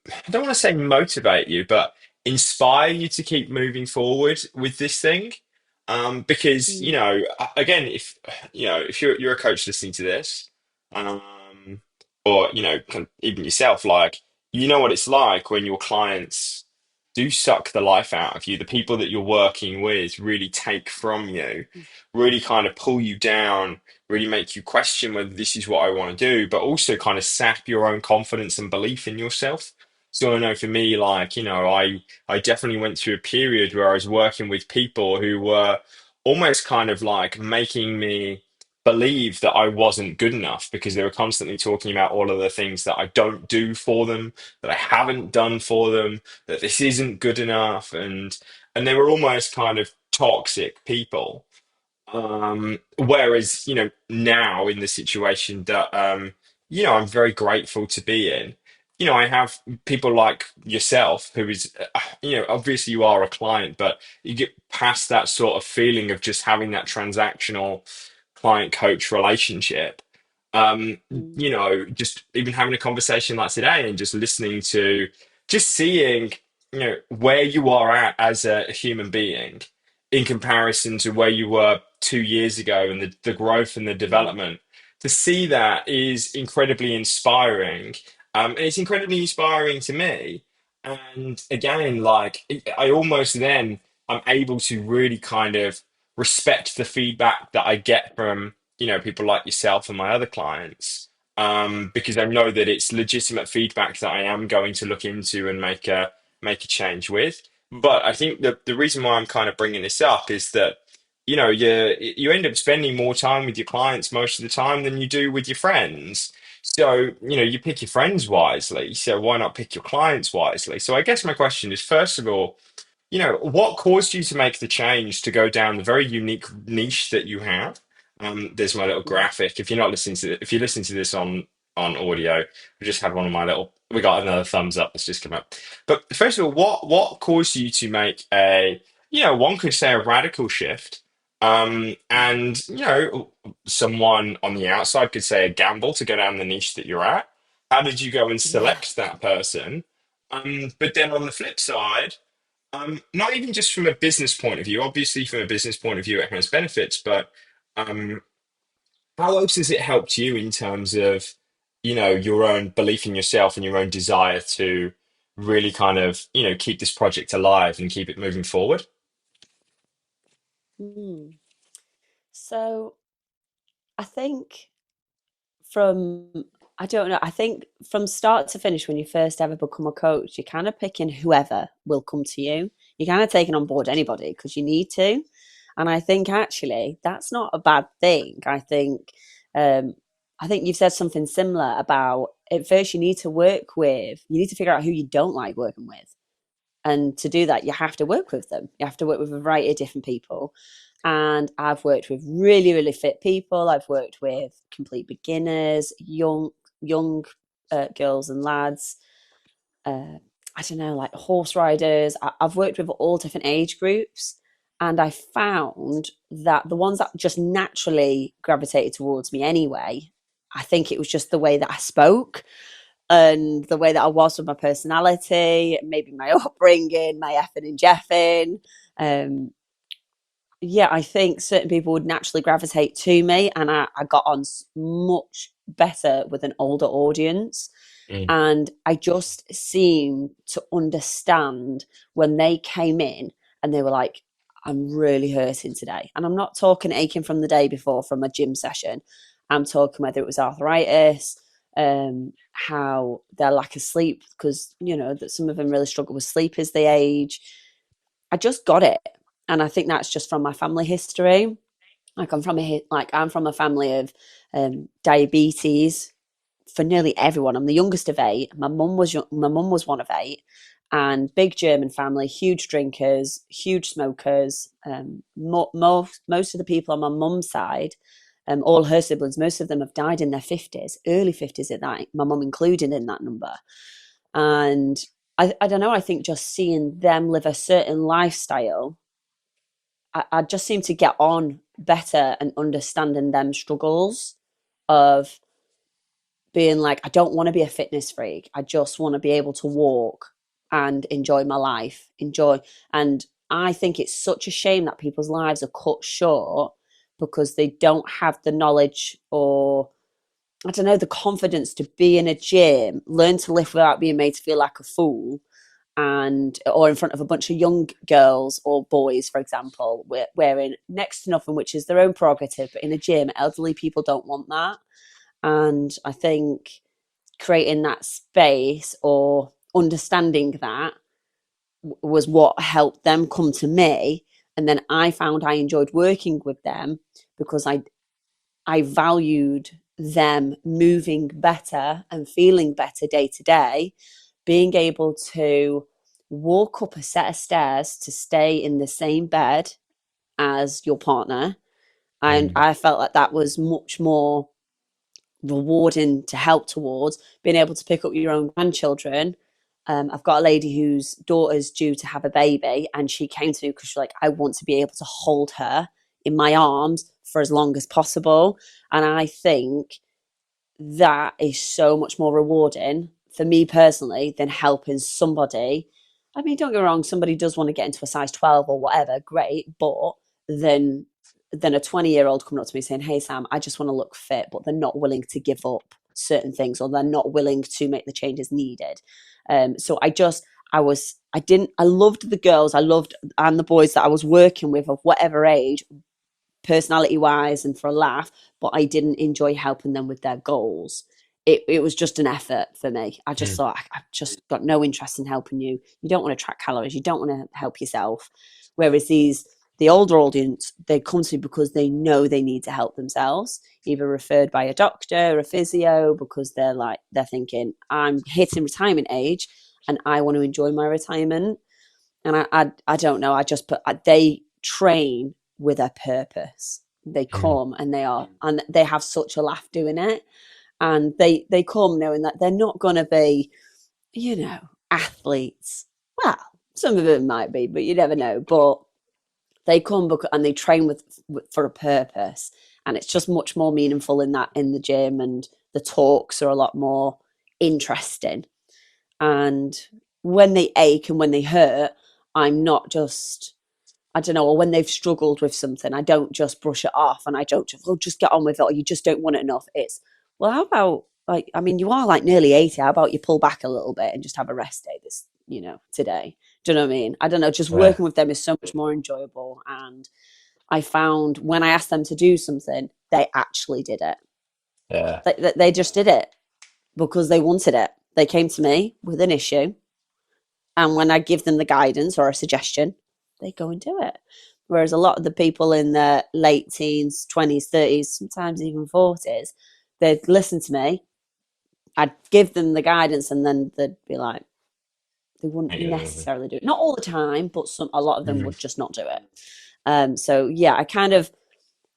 Speaker 2: I don't want to say motivate you, but inspire you to keep moving forward with this thing? Because
Speaker 3: mm,
Speaker 2: again, if you're a coach listening to this, or kind of even yourself, like you know what it's like when your clients do suck the life out of you. The people that you're working with really take from you, really kind of pull you down, really make you question whether this is what I want to do, but also kind of sap your own confidence and belief in yourself. So I know for me, like, I definitely went through a period where I was working with people who were almost kind of like making me believe that I wasn't good enough because they were constantly talking about all of the things that I don't do for them, that I haven't done for them, that this isn't good enough, and they were almost kind of toxic people. Whereas, now in the situation that, I'm very grateful to be in, I have people like yourself who is, obviously you are a client, but you get past that sort of feeling of just having that transactional client coach relationship.
Speaker 3: Mm.
Speaker 2: Just even having a conversation like today and just listening to, just seeing, where you are at as a human being in comparison to where you were 2 years ago and the growth and the
Speaker 3: Mm.
Speaker 2: development. To see that is incredibly inspiring. And it's incredibly inspiring to me. And again, like I almost then I'm able to really kind of respect the feedback that I get from, people like yourself and my other clients. Because I know that it's legitimate feedback that I am going to look into and make a change with. But I think the reason why I'm kind of bringing this up is that you end up spending more time with your clients most of the time than you do with your friends. So you pick your friends wisely. So why not pick your clients wisely? So I guess my question is, first of all, what caused you to make the change to go down the very unique niche that you have? There's my little
Speaker 3: Mm.
Speaker 2: graphic. If you're not listening to if you're listening to this on audio, we just had one of my little. We got another thumbs up that's just come up. But first of all, what caused you to make a one could say a radical shift,
Speaker 3: Mm.
Speaker 2: and someone on the outside could say a gamble to go down the niche that you're at. How did you go and
Speaker 3: Yeah.
Speaker 2: select that person? But then on the flip side. Not even just from a business point of view. Obviously, from a business point of view, it has benefits, but um, how else has it helped you in terms of, your own belief in yourself and your own desire to really kind of, keep this project alive and keep it moving forward?
Speaker 3: Mm. So I think from I don't know. I think from start to finish, when you first ever become a coach, you're kind of picking whoever will come to you. You're kind of taking on board anybody because you need to. And I think actually that's not a bad thing. Um, I think you've said something similar about at first you need to figure out who you don't like working with. And to do that, you have to work with them. You have to work with a variety of different people. And I've worked with really, really fit people. I've worked with complete beginners, young girls and lads. Uh, I don't know, like horse riders. I've worked with all different age groups, and I found that the ones that just naturally gravitated towards me anyway. I think it was just the way that I spoke and the way that I was with my personality, maybe my upbringing, my effing and jeffing. Um, yeah, I think certain people would naturally gravitate to me, and I got on much better with an older audience.
Speaker 2: Mm,
Speaker 3: And I just seemed to understand when they came in and they were like, I'm really hurting today. And I'm not talking aching from the day before from a gym session. I'm talking whether it was arthritis, how their lack of sleep, because, that some of them really struggle with sleep as they age. I just got it. And I think that's just from my family history. I'm from a family of diabetes for nearly everyone. I'm the youngest of eight. My mum was one of eight, and big German family, huge drinkers, huge smokers. Most of the people on my mum's side, all her siblings, most of them have died in their 50s, early 50s at that. My mum included in that number, and I don't know. I think just seeing them live a certain lifestyle, I just seem to get on better and understanding them struggles of being like, I don't want to be a fitness freak. I just want to be able to walk and enjoy my life. And I think it's such a shame that people's lives are cut short because they don't have the knowledge or, I don't know, the confidence to be in a gym, learn to lift without being made to feel like a fool, and or in front of a bunch of young girls or boys, for example, wearing next to nothing, which is their own prerogative. But in a gym, elderly people don't want that. And I think creating that space or understanding that was what helped them come to me. And then I found I enjoyed working with them because I I valued them moving better and feeling better day to day, being able to walk up a set of stairs to stay in the same bed as your partner. And
Speaker 2: Mm.
Speaker 3: I felt like that was much more rewarding to help towards being able to pick up your own grandchildren. I've got a lady whose daughter's due to have a baby, and she came to me because she's like, I want to be able to hold her in my arms for as long as possible. And I think that is so much more rewarding for me personally than helping somebody. I mean, don't get me wrong, somebody does want to get into a size 12 or whatever, great, but then a 20-year-old coming up to me saying, hey Sam, I just want to look fit, but they're not willing to give up certain things, or they're not willing to make the changes needed. So I loved the girls, I loved, and the boys that I was working with of whatever age, personality wise and for a laugh, but I didn't enjoy helping them with their goals. It was just an effort for me. I just
Speaker 2: Mm.
Speaker 3: thought, I've just got no interest in helping you. You don't want to track calories. You don't want to help yourself. Whereas the older audience, they come to me because they know they need to help themselves, either referred by a doctor, a physio, because they're thinking, I'm hitting retirement age and I want to enjoy my retirement. And I don't know. I just put they train with a purpose. They
Speaker 2: Mm.
Speaker 3: come and they have such a laugh doing it, and they come knowing that they're not going to be, athletes. Well, some of them might be, but you never know. But they come and they train for a purpose, and it's just much more meaningful in the gym, and the talks are a lot more interesting. And when they ache and when they hurt, I'm not just, I don't know, or when they've struggled with something, I don't just brush it off and I don't just, oh, just get on with it, or you just don't want it enough. It's, well, how about, like, I mean, you are like nearly 80. How about you pull back a little bit and just have a rest day today? Do you know what I mean? I don't know. Just
Speaker 2: Yeah.
Speaker 3: working with them is so much more enjoyable. And I found when I asked them to do something, they actually did it.
Speaker 2: Yeah.
Speaker 3: They just did it because they wanted it. They came to me with an issue, and when I give them the guidance or a suggestion, they go and do it. Whereas a lot of the people in their late teens, 20s, 30s, sometimes even 40s, they'd listen to me. I'd give them the guidance, and then they'd be like, they wouldn't
Speaker 2: Yeah.
Speaker 3: necessarily do it. Not all the time, but a lot of them
Speaker 2: Mm.
Speaker 3: would just not do it. So yeah, I kind of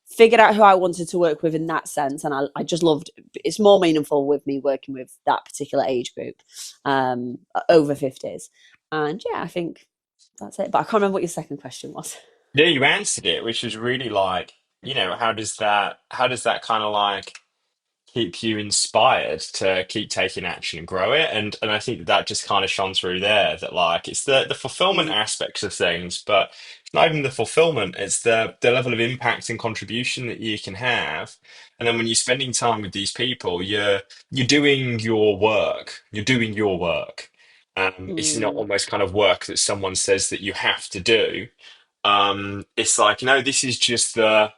Speaker 3: figured out who I wanted to work with in that sense, and I just loved. It's more meaningful with me working with that particular age group, over 50s, and yeah, I think that's it. But I can't remember what your second question was.
Speaker 2: Yeah, you answered it, which was really like, how does that kind of like keep you inspired to keep taking action and grow it? And I think that just kind of shone through there that like it's the fulfillment
Speaker 3: Mm,
Speaker 2: aspects of things, but it's not even the fulfillment, it's the level of impact and contribution that you can have. And then when you're spending time with these people, you're doing your work. You're doing your work. It's not
Speaker 3: mm,
Speaker 2: almost kind of work that someone says that you have to do. It's like, no, this is just the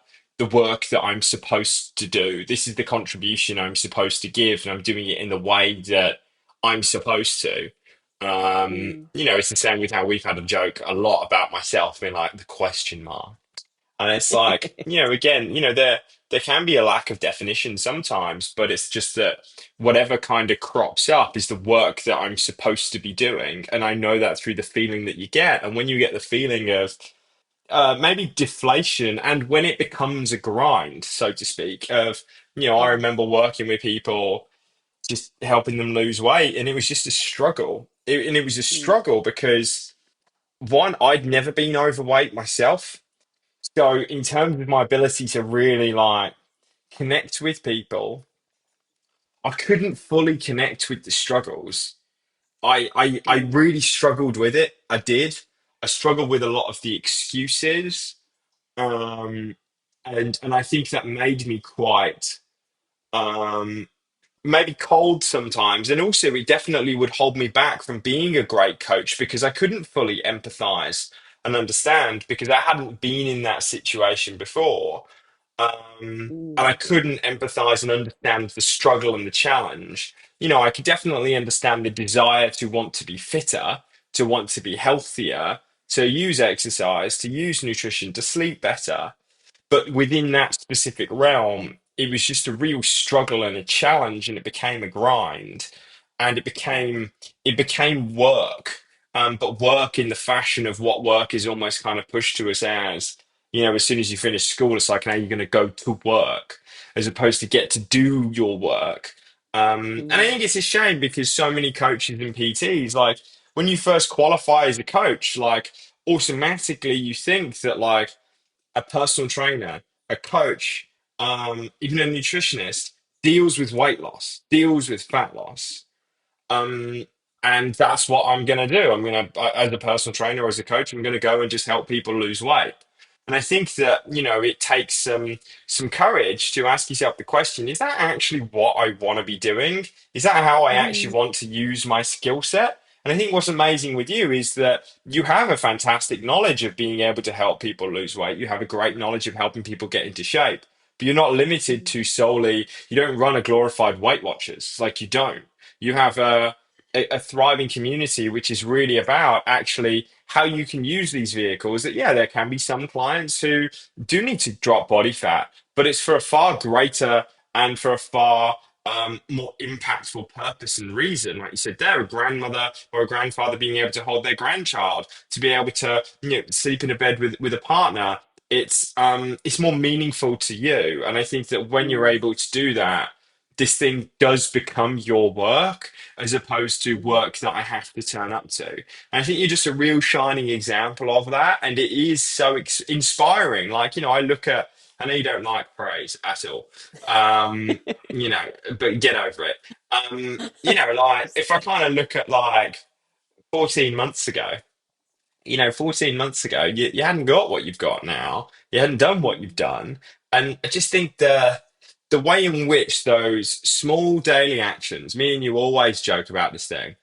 Speaker 2: work that I'm supposed to do. This is the contribution I'm supposed to give, and I'm doing it in the way that I'm supposed to.
Speaker 3: mm.
Speaker 2: It's the same with how we've had a joke a lot about myself being like the question mark. And it's like, again, there can be a lack of definition sometimes, but it's just that whatever kind of crops up is the work that I'm supposed to be doing. And I know that through the feeling that you get. And when you get the feeling of maybe deflation, and when it becomes a grind, so to speak, of, I
Speaker 3: Mm,
Speaker 2: remember working with people, just helping them lose weight, and it was just a struggle. And it was a
Speaker 3: mm,
Speaker 2: struggle because one, I'd never been overweight myself. So in terms of my ability to really like connect with people, I couldn't fully connect with the struggles. I
Speaker 3: mm,
Speaker 2: really struggled with it. I did. I struggled with a lot of the excuses. Um, and I think that made me quite um, maybe cold sometimes. And also, it definitely would hold me back from being a great coach because I couldn't fully empathize and understand because I hadn't been in that situation before. And I
Speaker 3: mm,
Speaker 2: couldn't empathize and understand the struggle and the challenge. I could definitely understand the desire to want to be fitter, to want to be healthier, to use exercise, to use nutrition, to sleep better. But within that specific realm, it was just a real struggle and a challenge, and it became a grind, and it became work. But work in the fashion of what work is almost kind of pushed to us as, as soon as you finish school, it's like now you're going to go to work, as opposed to get to do your work. And I
Speaker 3: Mm.
Speaker 2: think it's a shame because so many coaches and PTs, like when you first qualify as a coach, like automatically you think that like a personal trainer, a coach, even a nutritionist deals with weight loss, deals with fat loss. Um, and that's what I'm going to do. As a personal trainer or as a coach, I'm going to go and just help people lose weight. And I think that, it takes some courage to ask yourself the question, is that actually what I want to be doing? Is that how I actually
Speaker 3: Mm.
Speaker 2: want to use my skill set? And I think what's amazing with you is that you have a fantastic knowledge of being able to help people lose weight. You have a great knowledge of helping people get into shape, but you're not limited to solely, you don't run a glorified Weight Watchers. Like you don't. You have a thriving community, which is really about actually how you can use these vehicles. That, yeah, there can be some clients who do need to drop body fat, but it's for a far greater and for a far more impactful purpose and reason. Like you said, there, a grandmother or a grandfather being able to hold their grandchild, to be able to, sleep in a bed with a partner. It's more meaningful to you, and I think that when you're
Speaker 3: Mm.
Speaker 2: able to do that, this thing does become your work as opposed to
Speaker 3: Mm.
Speaker 2: work that I have to turn up to. And I think you're just a real shining example of that. And it is so inspiring. Like, I look at, I know you don't like praise at all, um, but get over it. Like if I kind of look at like 14 months ago, 14 months ago, you hadn't got what you've got now. You hadn't done what
Speaker 3: Mm.
Speaker 2: you've done. And I just think the way in which those small daily actions, me and you always joke about this thing.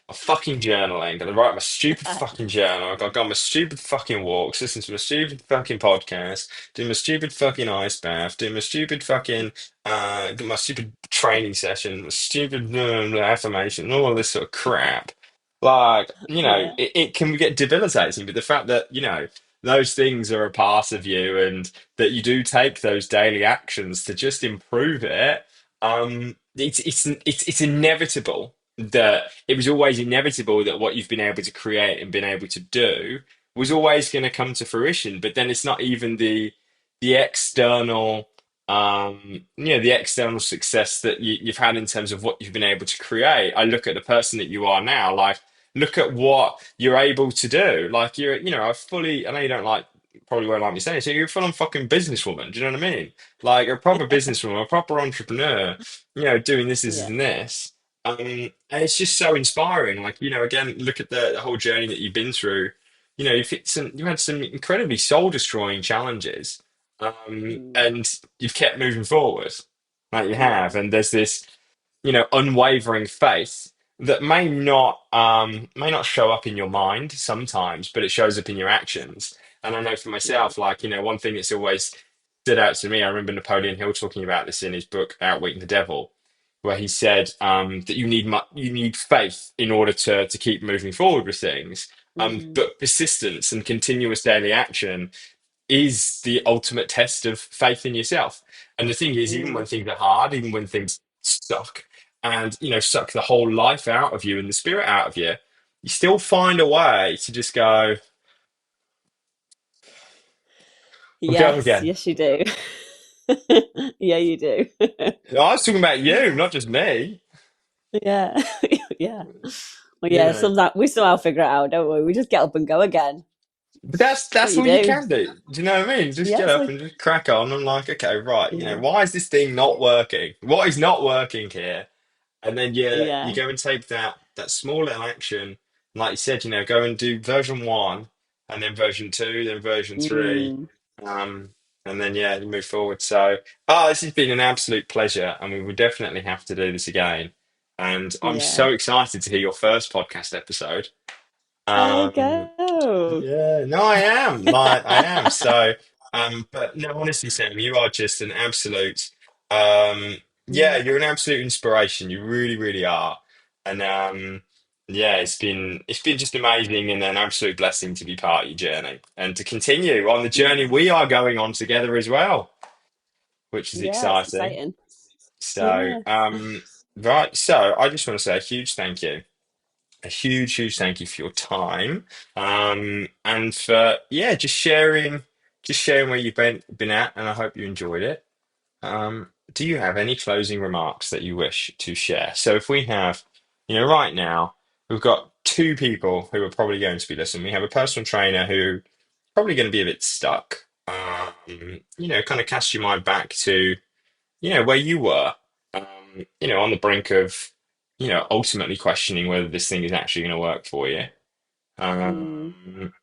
Speaker 2: I'm fucking journaling. Gonna write my stupid fucking journal. I've got my stupid fucking walks, listen to my stupid fucking podcast, do my stupid fucking ice bath, do my stupid fucking my stupid training session, my stupid affirmation, all this sort of crap. Like,
Speaker 3: Yeah.
Speaker 2: it can get debilitating, but the fact that, those things are a part of you and that you do take those daily actions to just improve it, it's inevitable that it was always inevitable that what you've been able to create and been able to do was always going to come to fruition. But then it's not even the external the external success that you've had in terms of what you've been able to create. I look at the person that you are now, like look at what you're able to do. Like I know you don't like, probably won't like me saying it, so you're a full-on fucking businesswoman. Do you know what I mean? Like a proper businesswoman, a proper entrepreneur, doing this
Speaker 3: Yeah.
Speaker 2: and this. And it's just so inspiring. Like, again, look at the whole journey that you've been through. You had some incredibly soul-destroying challenges,
Speaker 3: Mm.
Speaker 2: and you've kept moving forward, like you have.
Speaker 3: Yeah.
Speaker 2: And there's this, unwavering faith that may not show up in your mind sometimes, but it shows up in your actions. And I know for
Speaker 3: Yeah.
Speaker 2: myself, like, one thing that's always stood out to me, I remember Napoleon Hill talking about this in his book Outwitting the Devil, where he said that you need faith in order to keep moving forward with things.
Speaker 3: Mm.
Speaker 2: But persistence and continuous daily action is the ultimate test of faith in yourself. And the thing is, even when
Speaker 3: Mm.
Speaker 2: things are hard, even when things suck and, suck the whole life out of you and the spirit out of you, you still find a way to just go, we'll go
Speaker 3: Yes,
Speaker 2: again.
Speaker 3: yes, you do. Yeah, you do.
Speaker 2: I was talking about you, not just me.
Speaker 3: Yeah. Yeah. Well,
Speaker 2: You
Speaker 3: yeah,
Speaker 2: know,
Speaker 3: sometimes we somehow figure it out, don't we? We just get up and go again.
Speaker 2: but that's
Speaker 3: That's what
Speaker 2: that's
Speaker 3: you
Speaker 2: all you
Speaker 3: do.
Speaker 2: can do. Do you know what I mean? Just
Speaker 3: Yeah,
Speaker 2: get
Speaker 3: it's
Speaker 2: up
Speaker 3: like,
Speaker 2: and just crack on. I'm like, okay, right.
Speaker 3: yeah.
Speaker 2: Why is this thing not working? What is not working here? And then you
Speaker 3: Yeah.
Speaker 2: go and take that small little action, like you said, go and do version one, and then version two, then version three,
Speaker 3: Mm.
Speaker 2: um, and then you move forward. So, this has been an absolute pleasure, and we will definitely have to do this again. And I'm
Speaker 3: Yeah.
Speaker 2: so excited to hear your first podcast episode.
Speaker 3: Oh, there you
Speaker 2: Um,
Speaker 3: go.
Speaker 2: yeah, no, I am. Like, I am. So, but no, honestly, Sam, you are just an absolute, um, yeah,
Speaker 3: Mm.
Speaker 2: you're an absolute inspiration. You really, really are. And yeah, it's been just amazing and an absolute blessing to be part of your journey and to continue on the journey
Speaker 3: Yeah.
Speaker 2: we are going on together as well. which is
Speaker 3: Yeah, it's
Speaker 2: exciting.
Speaker 3: exciting.
Speaker 2: So,
Speaker 3: Yeah.
Speaker 2: right. So I just want to say a huge thank you. A huge, huge thank you for your time. And for, yeah, just sharing where you've been at, and I hope you enjoyed it. Do you have any closing remarks that you wish to share? So if we have, right now, we've got two people who are probably going to be listening. We have a personal trainer who probably going to be a bit stuck. Kind of cast your mind back to, where you were, on the brink of, ultimately questioning whether this thing is actually going to work for you.
Speaker 3: Mm.
Speaker 2: Um,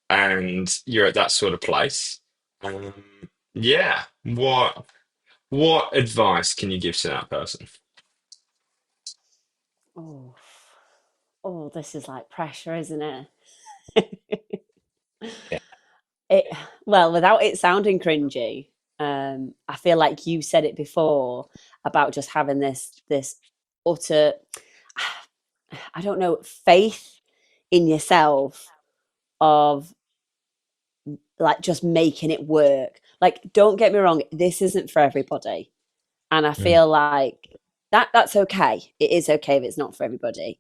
Speaker 2: and you're at that sort of place. Um, yeah. What advice can you give to that person?
Speaker 3: Oh, oh, this is like pressure, isn't it?
Speaker 2: Yeah.
Speaker 3: It well, without it sounding cringy, I feel like you said it before about just having this utter, I don't know, faith in yourself of like just making it work. Like, don't get me wrong, this isn't for everybody. And I
Speaker 2: Mm.
Speaker 3: feel like that's okay. It is okay if it's not for everybody.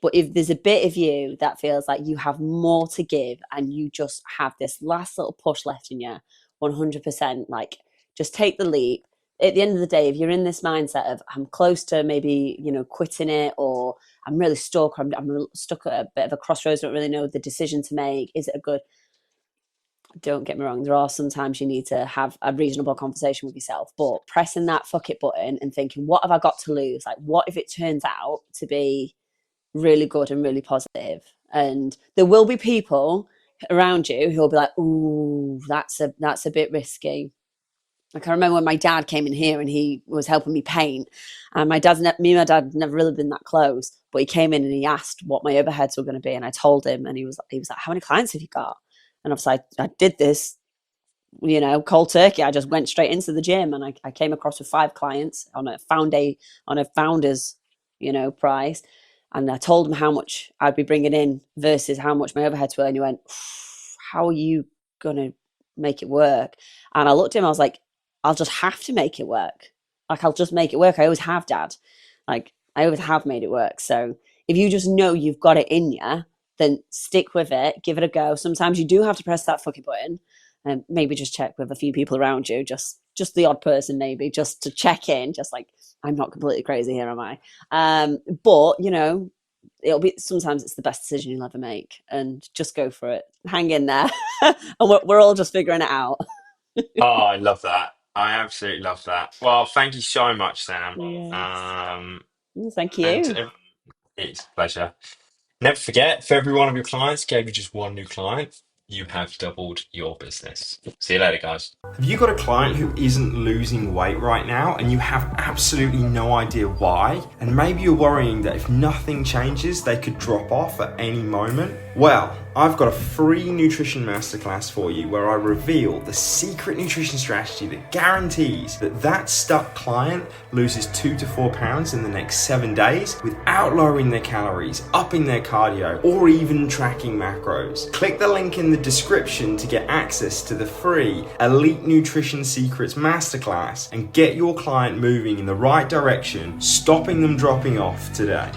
Speaker 3: But if there's a bit of you that feels like you have more to give and you just have this last little push left in you, 100%, like just take the leap. At the end of the day, if you're in this mindset of I'm close to maybe, quitting it, or I'm really stuck, or I'm stuck at a bit of a crossroads, don't really know the decision to make. Is it a good, don't get me wrong, there are sometimes you need to have a reasonable conversation with yourself, but pressing that fuck it button and thinking, what have I got to lose? Like, what if it turns out to be really good and really positive? And there will be people around you who will be like, ooh, that's a bit risky. Like, I remember when my dad came in here and he was helping me paint, and me and my dad never really been that close, but he came in and he asked what my overheads were going to be, and I told him, and he was like, how many clients have you got? And obviously I did this, cold turkey. I just went straight into the gym, and I came across with 5 clients on a founder's, price. And I told him how much I'd be bringing in versus how much my overheads were. And he went, how are you going to make it work? And I looked at him, I was like, I'll just have to make it work. Like, I'll just make it work. I always have, Dad. Like, I always have made it work. So if you just know you've got it in you, then stick with it, give it a go. Sometimes you do have to press that fucking button, and maybe just check with a few people around you, just the odd person, maybe just to check in, just like, I'm not completely crazy here, am I? But it'll be, sometimes it's the best decision you'll ever make, and just go for it. Hang in there, and we're all just figuring it out.
Speaker 2: Oh, I love that. I absolutely love that. Well, thank you so much, Sam.
Speaker 3: Yes.
Speaker 2: Um,
Speaker 3: Thank
Speaker 2: and
Speaker 3: you.
Speaker 2: it's a pleasure. Never forget, for every one of your clients, gave you just one new client, you have doubled your business. See you later, guys.
Speaker 1: Have you got a client who isn't losing weight right now and you have absolutely no idea why? And maybe you're worrying that if nothing changes, they could drop off at any moment? Well, I've got a free nutrition masterclass for you where I reveal the secret nutrition strategy that guarantees that stuck client loses 2 to 4 pounds in the next 7 days without lowering their calories, upping their cardio, or even tracking macros. Click the link in the description to get access to the free Elite Nutrition Secrets Masterclass and get your client moving in the right direction, stopping them dropping off today.